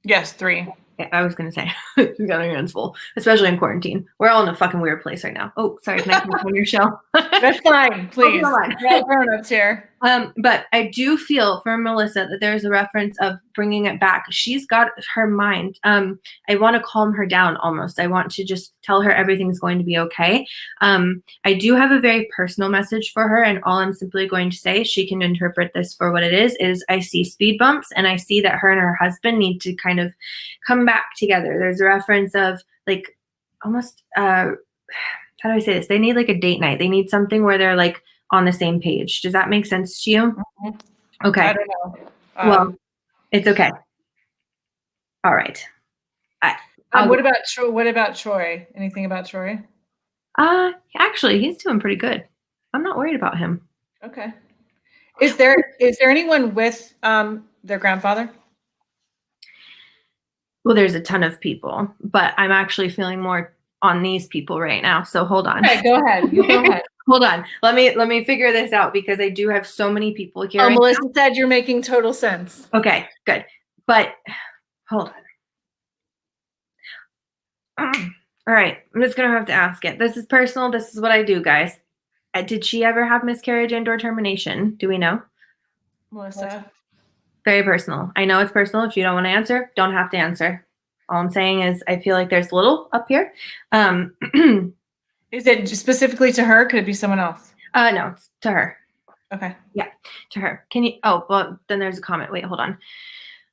A: Yes, 3.
B: Yeah, I was going to say, she's got her hands full, especially in quarantine. We're all in a fucking weird place right now. Oh, sorry. Can I come on your show?
A: That's fine, please.
B: Open the line.
A: We're all grown-ups here.
B: But I do feel for Melissa that there's a reference of bringing it back. She's got her mind. I want to calm her down almost. I want to just tell her everything's going to be okay. I do have a very personal message for her, and all I'm simply going to say, she can interpret this for what it is I see speed bumps, and I see that her and her husband need to kind of come back together. There's a reference of like almost, how do I say this? They need like a date night. They need something where they're like on the same page. Does that make sense to you?
A: Mm-hmm.
B: Okay.
A: I don't know.
B: Well, it's okay. All right.
A: What about Troy? Anything about Troy?
B: Actually, he's doing pretty good. I'm not worried about him.
A: Okay. Is there anyone with their grandfather?
B: Well, there's a ton of people, but I'm actually feeling more on these people right now. So hold on.
A: Okay, go ahead. You go ahead.
B: Hold on. Let me figure this out because I do have so many people here.
A: Oh, Melissa said you're making total sense.
B: Okay, good. But hold on. All right. I'm just going to have to ask it. This is personal. This is what I do, guys. Did she ever have miscarriage and/or termination? Do we know?
A: Melissa.
B: Very personal. I know it's personal. If you don't want to answer, don't have to answer. All I'm saying is I feel like there's little up here.
A: Is it specifically to her? Could it be someone else?
B: No, it's to her.
A: Okay.
B: Yeah, to her. Can you? Oh, well, then there's a comment. Wait, hold on.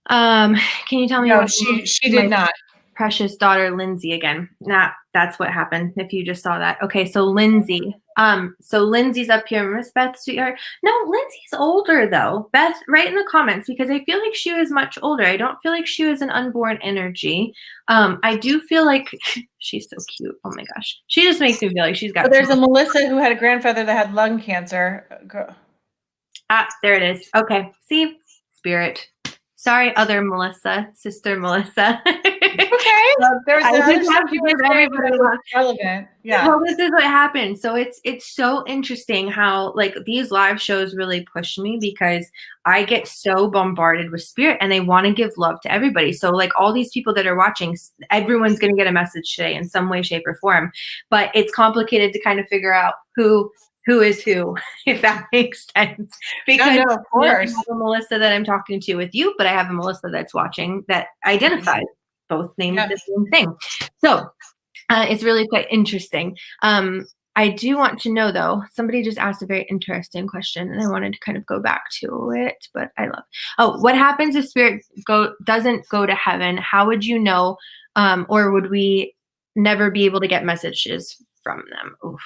B: Can you tell me?
A: No, she did not.
B: Precious daughter Lindsay again. That's what happened. If you just saw that. Okay, so Lindsay. So Lindsay's up here. Miss Beth, sweetheart. No, Lindsay's older though. Beth, write in the comments because I feel like she was much older. I don't feel like she was an unborn energy. I do feel like she's so cute. Oh my gosh, she just makes me feel like she's got.
A: There's a Melissa who had a grandfather that had lung cancer.
B: There it is. Okay, see, spirit. Sorry, other Melissa, sister Melissa.
A: Okay. There's relevant. Yeah.
B: Well, this is what happened. So it's so interesting how like these live shows really push me because I get so bombarded with spirit and they want to give love to everybody. So like all these people that are watching, everyone's going to get a message today in some way, shape, or form. But it's complicated to kind of figure out who is who, if that makes sense. Because
A: no, of course.
B: I have a Melissa that I'm talking to with you, but I have a Melissa that's watching that identifies both names the same thing. So it's really quite interesting. I do want to know though, somebody just asked a very interesting question and I wanted to kind of go back to it, but what happens if spirit doesn't go to heaven? How would you know, or would we never be able to get messages from them? Oof.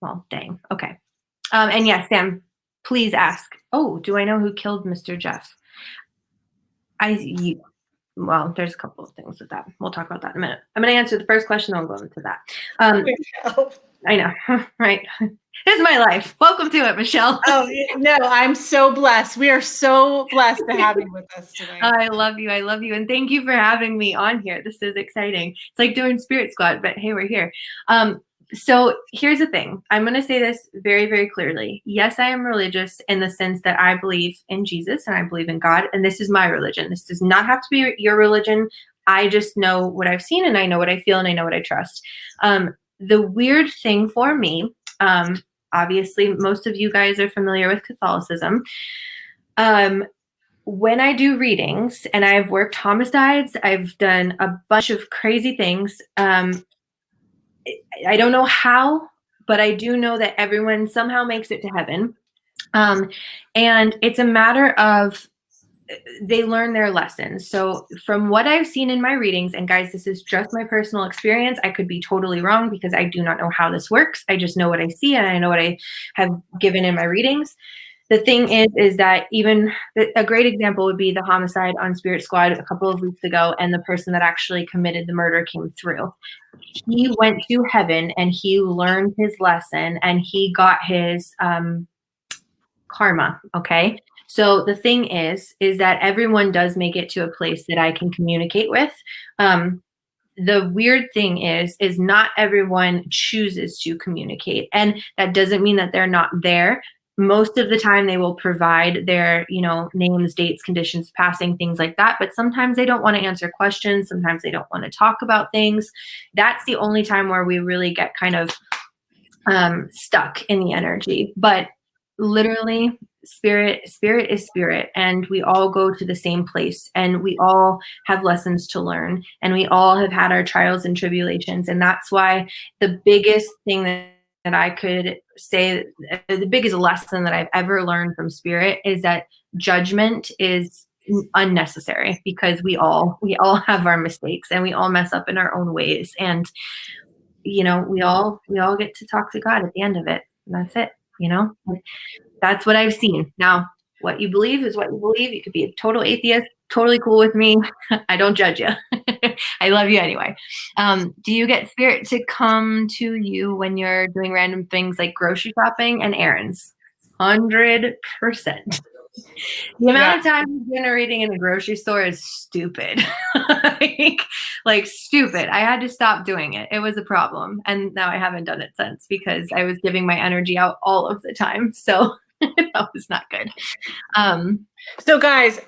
B: Well, dang. Okay. And yes, Sam, please ask. Oh, do I know who killed Mr. Jeff? Well, there's a couple of things with that. We'll talk about that in a minute. I'm going to answer the first question. I'll go into that. I know, right? This is my life. Welcome to it, Michelle.
A: Oh, no, I'm so blessed. We are so blessed to have you with us today.
B: I love you. I love you. And thank you for having me on here. This is exciting. It's like doing Spirit Squad, but hey, we're here. So here's the thing. I'm going to say this very, very clearly. Yes, I am religious in the sense that I believe in Jesus and I believe in God. And this is my religion. This does not have to be your religion. I just know what I've seen and I know what I feel and I know what I trust. The weird thing for me, obviously, most of you guys are familiar with Catholicism. When I do readings and I've worked homicides, I've done a bunch of crazy things. I don't know how, but I do know that everyone somehow makes it to heaven. And it's a matter of they learn their lessons. So from what I've seen in my readings, and guys, this is just my personal experience. I could be totally wrong because I do not know how this works. I just know what I see and I know what I have given in my readings. The thing is that even a great example would be the homicide on Spirit Squad a couple of weeks ago, and the person that actually committed the murder came through. He went to heaven and he learned his lesson and he got his karma. Okay. So the thing is that everyone does make it to a place that I can communicate with. The weird thing is not everyone chooses to communicate, and that doesn't mean that they're not there. Most of the time they will provide their, names, dates, conditions, passing, things like that. But sometimes they don't want to answer questions. Sometimes they don't want to talk about things. That's the only time where we really get kind of stuck in the energy. But literally, spirit is spirit, and we all go to the same place, and we all have lessons to learn, and we all have had our trials and tribulations. And that's why the biggest thing that I could say, the biggest lesson that I've ever learned from spirit is that judgment is unnecessary, because we all have our mistakes, and we all mess up in our own ways. And we all get to talk to God at the end of it. And that's it. That's what I've seen. Now, what you believe is what you believe. You could be a total atheist, totally cool with me. I don't judge you. I love you anyway. Do you get spirit to come to you when you're doing random things like grocery shopping and errands? 100%. The amount of time generating in a grocery store is stupid. like stupid. I had to stop doing it. It was a problem. And now I haven't done it since, because I was giving my energy out all of the time. So that was not good.
A: So guys,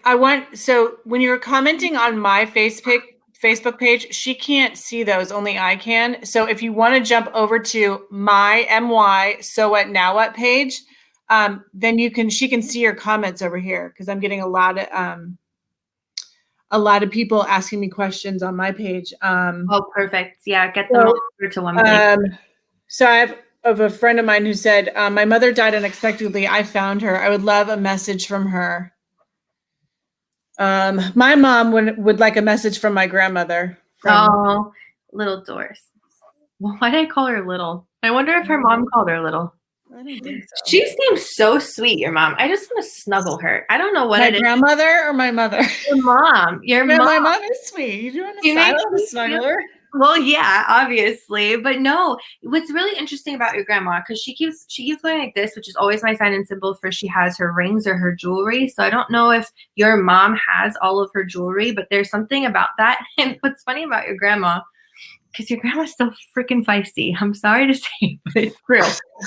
A: so when you're commenting on my Facebook page, she can't see those, only I can. So if you want to jump over to my So What Now What page, then she can see your comments over here, because I'm getting a lot of people asking me questions on my page.
B: Oh, perfect. Yeah, get them all over to one place.
A: So I have a friend of mine who said, my mother died unexpectedly. I found her. I would love a message from her. My mom would like a message from my grandmother.
B: Little Doris. Well, why did I call her little? I wonder if her mom called her little.
A: I don't think so.
B: She seems so sweet, your mom. I just want to snuggle her. I don't know what it is.
A: My grandmother or my mother?
B: Your mom. Your mom.
A: My mom is sweet. You want to snuggle her?
B: Well, yeah, obviously. But no, what's really interesting about your grandma, because she keeps going like this, which is always my sign and symbol for she has her rings or her jewelry. So I don't know if your mom has all of her jewelry, but there's something about that. And what's funny about your grandma, because your grandma's so freaking feisty. I'm sorry to say, but it's true.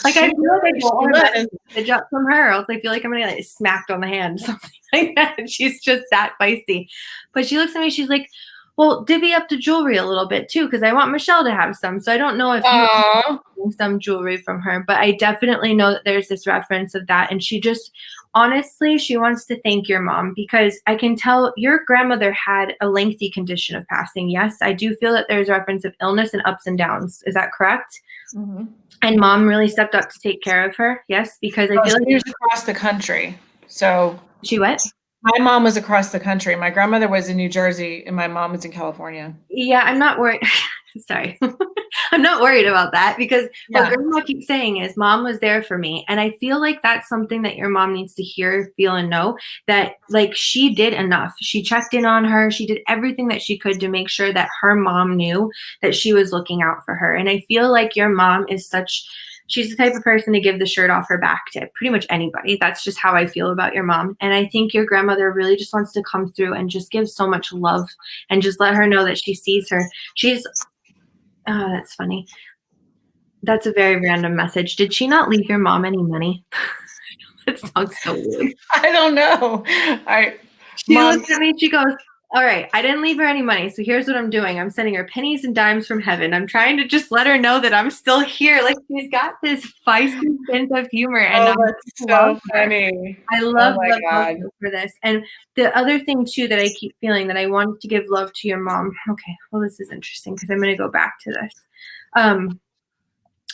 B: Like, I feel like I don't want to message up from her, else I feel like I'm going to get smacked on the hand, something like that. She's just that feisty. But she looks at me, she's like, well, divvy up the jewelry a little bit too, because I want Michelle to have some. So I don't know if you have some jewelry from her, but I definitely know that there's this reference of that. And she just, honestly, she wants to thank your mom, because I can tell your grandmother had a lengthy condition of passing. Yes, I do feel that there's reference of illness and ups and downs. Is that correct? Mm-hmm. And mom really stepped up to take care of her. Yes, because I feel like
A: she was across the country. So
B: she what?
A: My mom was across the country. My grandmother was in New Jersey, and my mom was in California.
B: Yeah, I'm not worried. Sorry. I'm not worried about that, because what grandma keeps saying is mom was there for me. And I feel like that's something that your mom needs to hear, feel, and know, that like she did enough. She checked in on her. She did everything that she could to make sure that her mom knew that she was looking out for her. And I feel like your mom is she's the type of person to give the shirt off her back to pretty much anybody. That's just how I feel about your mom. And I think your grandmother really just wants to come through and just give so much love and just let her know that she sees her. Oh, that's funny. That's a very random message. Did she not leave your mom any money? That sounds so weird.
A: I don't know.
B: She looks at me, she goes, all right, I didn't leave her any money, so here's what I'm doing. I'm sending her pennies and dimes from heaven. I'm trying to just let her know that I'm still here. Like, she's got this feisty sense of humor. And
A: that's so funny.
B: I love for this. And the other thing, too, that I keep feeling that I want to give love to your mom. Okay, well, this is interesting, because I'm going to go back to this.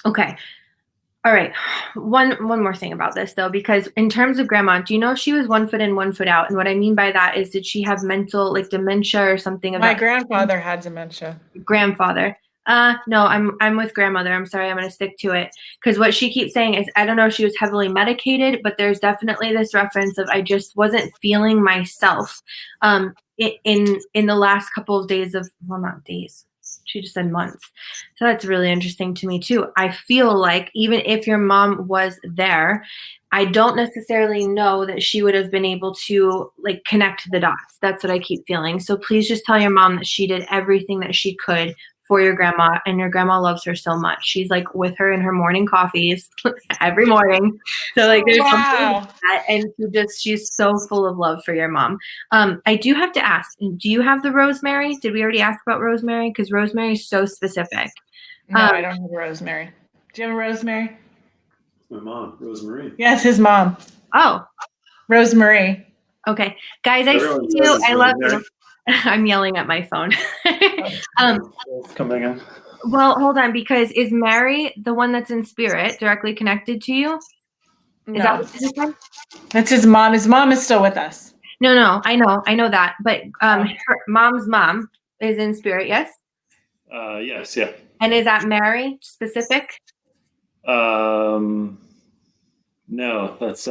B: Okay. All right. One more thing about this, though, because in terms of grandma, do you know if she was 1 foot in, 1 foot out? And what I mean by that is, did she have mental, like dementia or something?
A: My grandfather had dementia.
B: Grandfather. No, I'm with grandmother. I'm sorry. I'm going to stick to it. Because what she keeps saying is, I don't know if she was heavily medicated, but there's definitely this reference of, I just wasn't feeling myself in the last couple of days of, well, not days. She just said months. So that's really interesting to me too. I feel like even if your mom was there, I don't necessarily know that she would have been able to like connect the dots. That's what I keep feeling. So please just tell your mom that she did everything that she could for your grandma, and your grandma loves her so much. She's like with her in her morning coffees every morning. So like there's something like that, and she's so full of love for your mom. I do have to ask, do you have the rosemary? Did we already ask about rosemary? Because rosemary is so specific.
A: No, I don't have rosemary. Do you have a Rosemary?
C: My mom, Rosemary.
A: Yes, his mom.
B: Oh,
A: Rosemary.
B: okay. Guys, I
C: Everyone
B: see you.
C: says it's
B: I love
C: Rosemary.
B: you. I'm yelling at my phone.
C: Coming in.
B: Well, hold on, because is Mary the one that's in spirit directly connected to you? Is that
A: No,
B: what you said?
A: that's his mom. His mom is still with us.
B: No, I know that. But her mom's mom is in spirit, yes?
C: Yes, yeah.
B: And is that Mary specific?
C: No, that's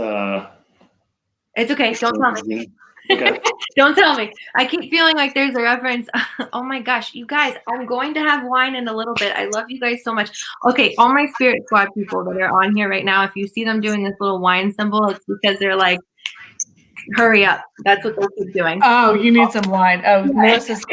B: It's okay. Don't tell me.
C: Okay.
B: Don't tell me. I keep feeling like there's a reference. Oh my gosh, you guys, I'm going to have wine in a little bit. I love you guys so much. Okay, all my Spirit Squad people that are on here right now, if you see them doing this little wine symbol, it's because they're like, hurry up. That's what they keep doing.
A: Oh, you need some wine. Oh, Melissa's.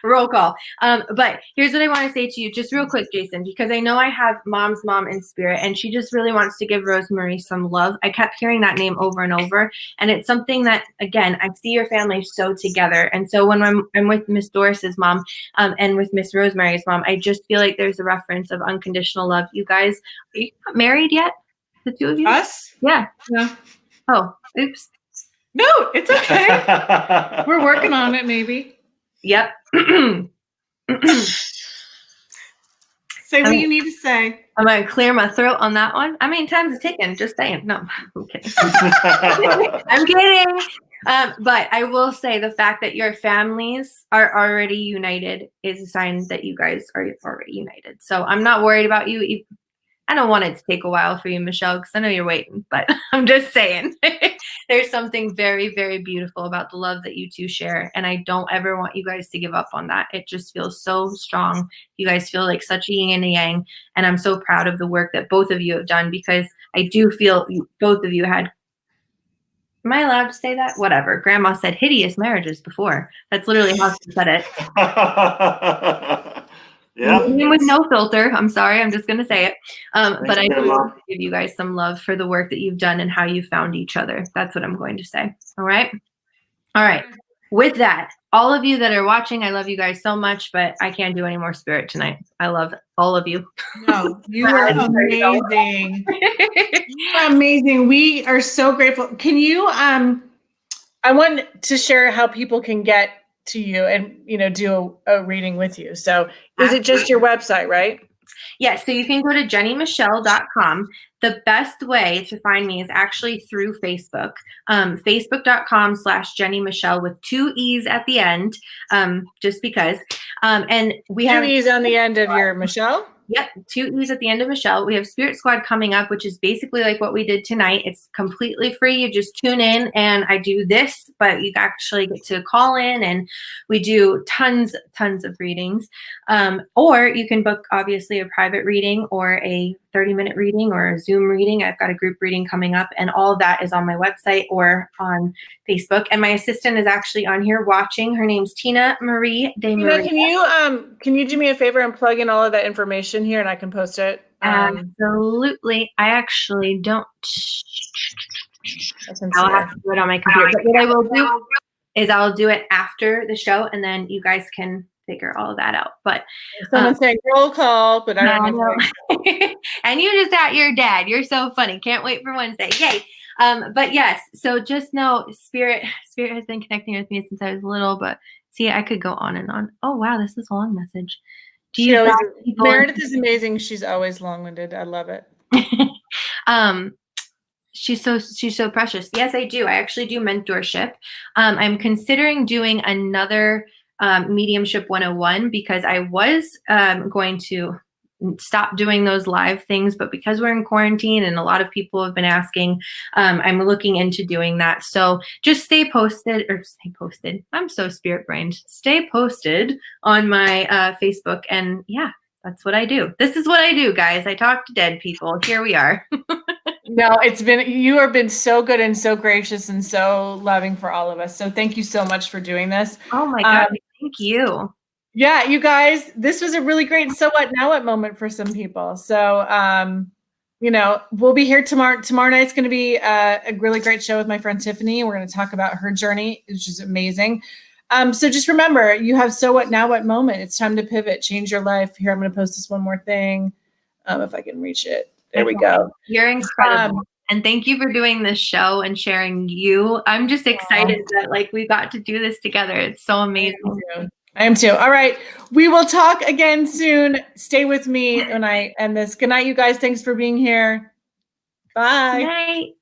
B: Roll call. But here's what I want to say to you, just real quick, Jason, because I know I have mom's mom in spirit, and she just really wants to give Rosemary some love. I kept hearing that name over and over, and it's something that, again, I see your family so together. And so when I'm with Miss Doris's mom and with Miss Rosemary's mom, I just feel like there's a reference of unconditional love. You guys, are you not married yet? The two of you?
A: Us?
B: Yeah.
A: No.
B: Oh, oops.
A: No, it's okay. We're working on it, maybe.
B: Yep.
A: Say what you need to say.
B: I'm going to clear my throat on that one. I mean, time's a ticking, just saying. No, I'm kidding. I'm kidding. But I will say the fact that your families are already united is a sign that you guys are already united. So I'm not worried about you. I don't want it to take a while for you, Michelle, because I know you're waiting, but I'm just saying there's something very, very beautiful about the love that you two share. And I don't ever want you guys to give up on that. It just feels so strong. You guys feel like such a yin and a yang. And I'm so proud of the work that both of you have done, because I do feel both of you had, am I allowed to say that? Whatever. Grandma said hideous marriages before. That's literally how she said it.
C: Yeah.
B: With no filter. I'm sorry. I'm just going to say it. But I do
C: Grandma.
B: want to give you guys some love for the work that you've done and how you found each other. That's what I'm going to say. All right. All right. With that, all of you that are watching, I love you guys so much, but I can't do any more spirit tonight. I love all of you.
A: No, you are amazing. You're amazing. We are so grateful. Can you, I want to share how people can get to you and, do a reading with you. So is it just your website, right?
B: Yes. So you can go to jenniemichelle.com. The best way to find me is actually through Facebook, facebook.com/JennieMichelle with 2 E's at the end, just because. And we have
A: 2 E's on the end of your Michelle?
B: Yep, 2 E's at the end of Michelle. We have Spirit Squad coming up, which is basically like what we did tonight. It's completely free. You just tune in and I do this, but you actually get to call in and we do tons of readings. Or you can book obviously a private reading or a 30-minute reading or a Zoom reading. I've got a group reading coming up, and all of that is on my website or on Facebook. And my assistant is actually on here watching. Her name's Tina Marie De Maria.
A: Can you do me a favor and plug in all of that information here and I can post it?
B: Absolutely. I actually don't. I'll have to do it on my computer. But what I will do is I'll do it after the show, and then you guys can figure all of that out. But
A: someone's saying roll call, but I don't know.
B: And you just at your dad. You're so funny. Can't wait for Wednesday. Yay. But yes, so just know Spirit has been connecting with me since I was little, but see, I could go on and on. Oh wow, this is a long message.
A: Meredith is amazing. She's always long-winded. I love it.
B: She's so precious. Yes, I do. I actually do mentorship. I'm considering doing another Mediumship 101 because I was going to stop doing those live things, but because we're in quarantine and a lot of people have been asking, I'm looking into doing that. So just stay posted. I'm so spirit brained. Stay posted on my Facebook, and yeah, that's what I do. This is what I do, guys. I talk to dead people. Here we are.
A: No, you have been so good and so gracious and so loving for all of us. So thank you so much for doing this.
B: Oh my God. Thank you.
A: Yeah, you guys, this was a really great so what now what moment for some people. So, we'll be here tomorrow. Tomorrow night's going to be a really great show with my friend Tiffany. We're going to talk about her journey, which is amazing. So just remember, you have so what now what moment. It's time to pivot, change your life. Here, I'm going to post this one more thing. If I can reach it. There we go.
B: You're incredible. And thank you for doing this show and sharing you. I'm just excited that like we got to do this together. It's so amazing.
A: I am too. All right. We will talk again soon. Stay with me when I end this. Good night, you guys. Thanks for being here. Bye.
B: Good night.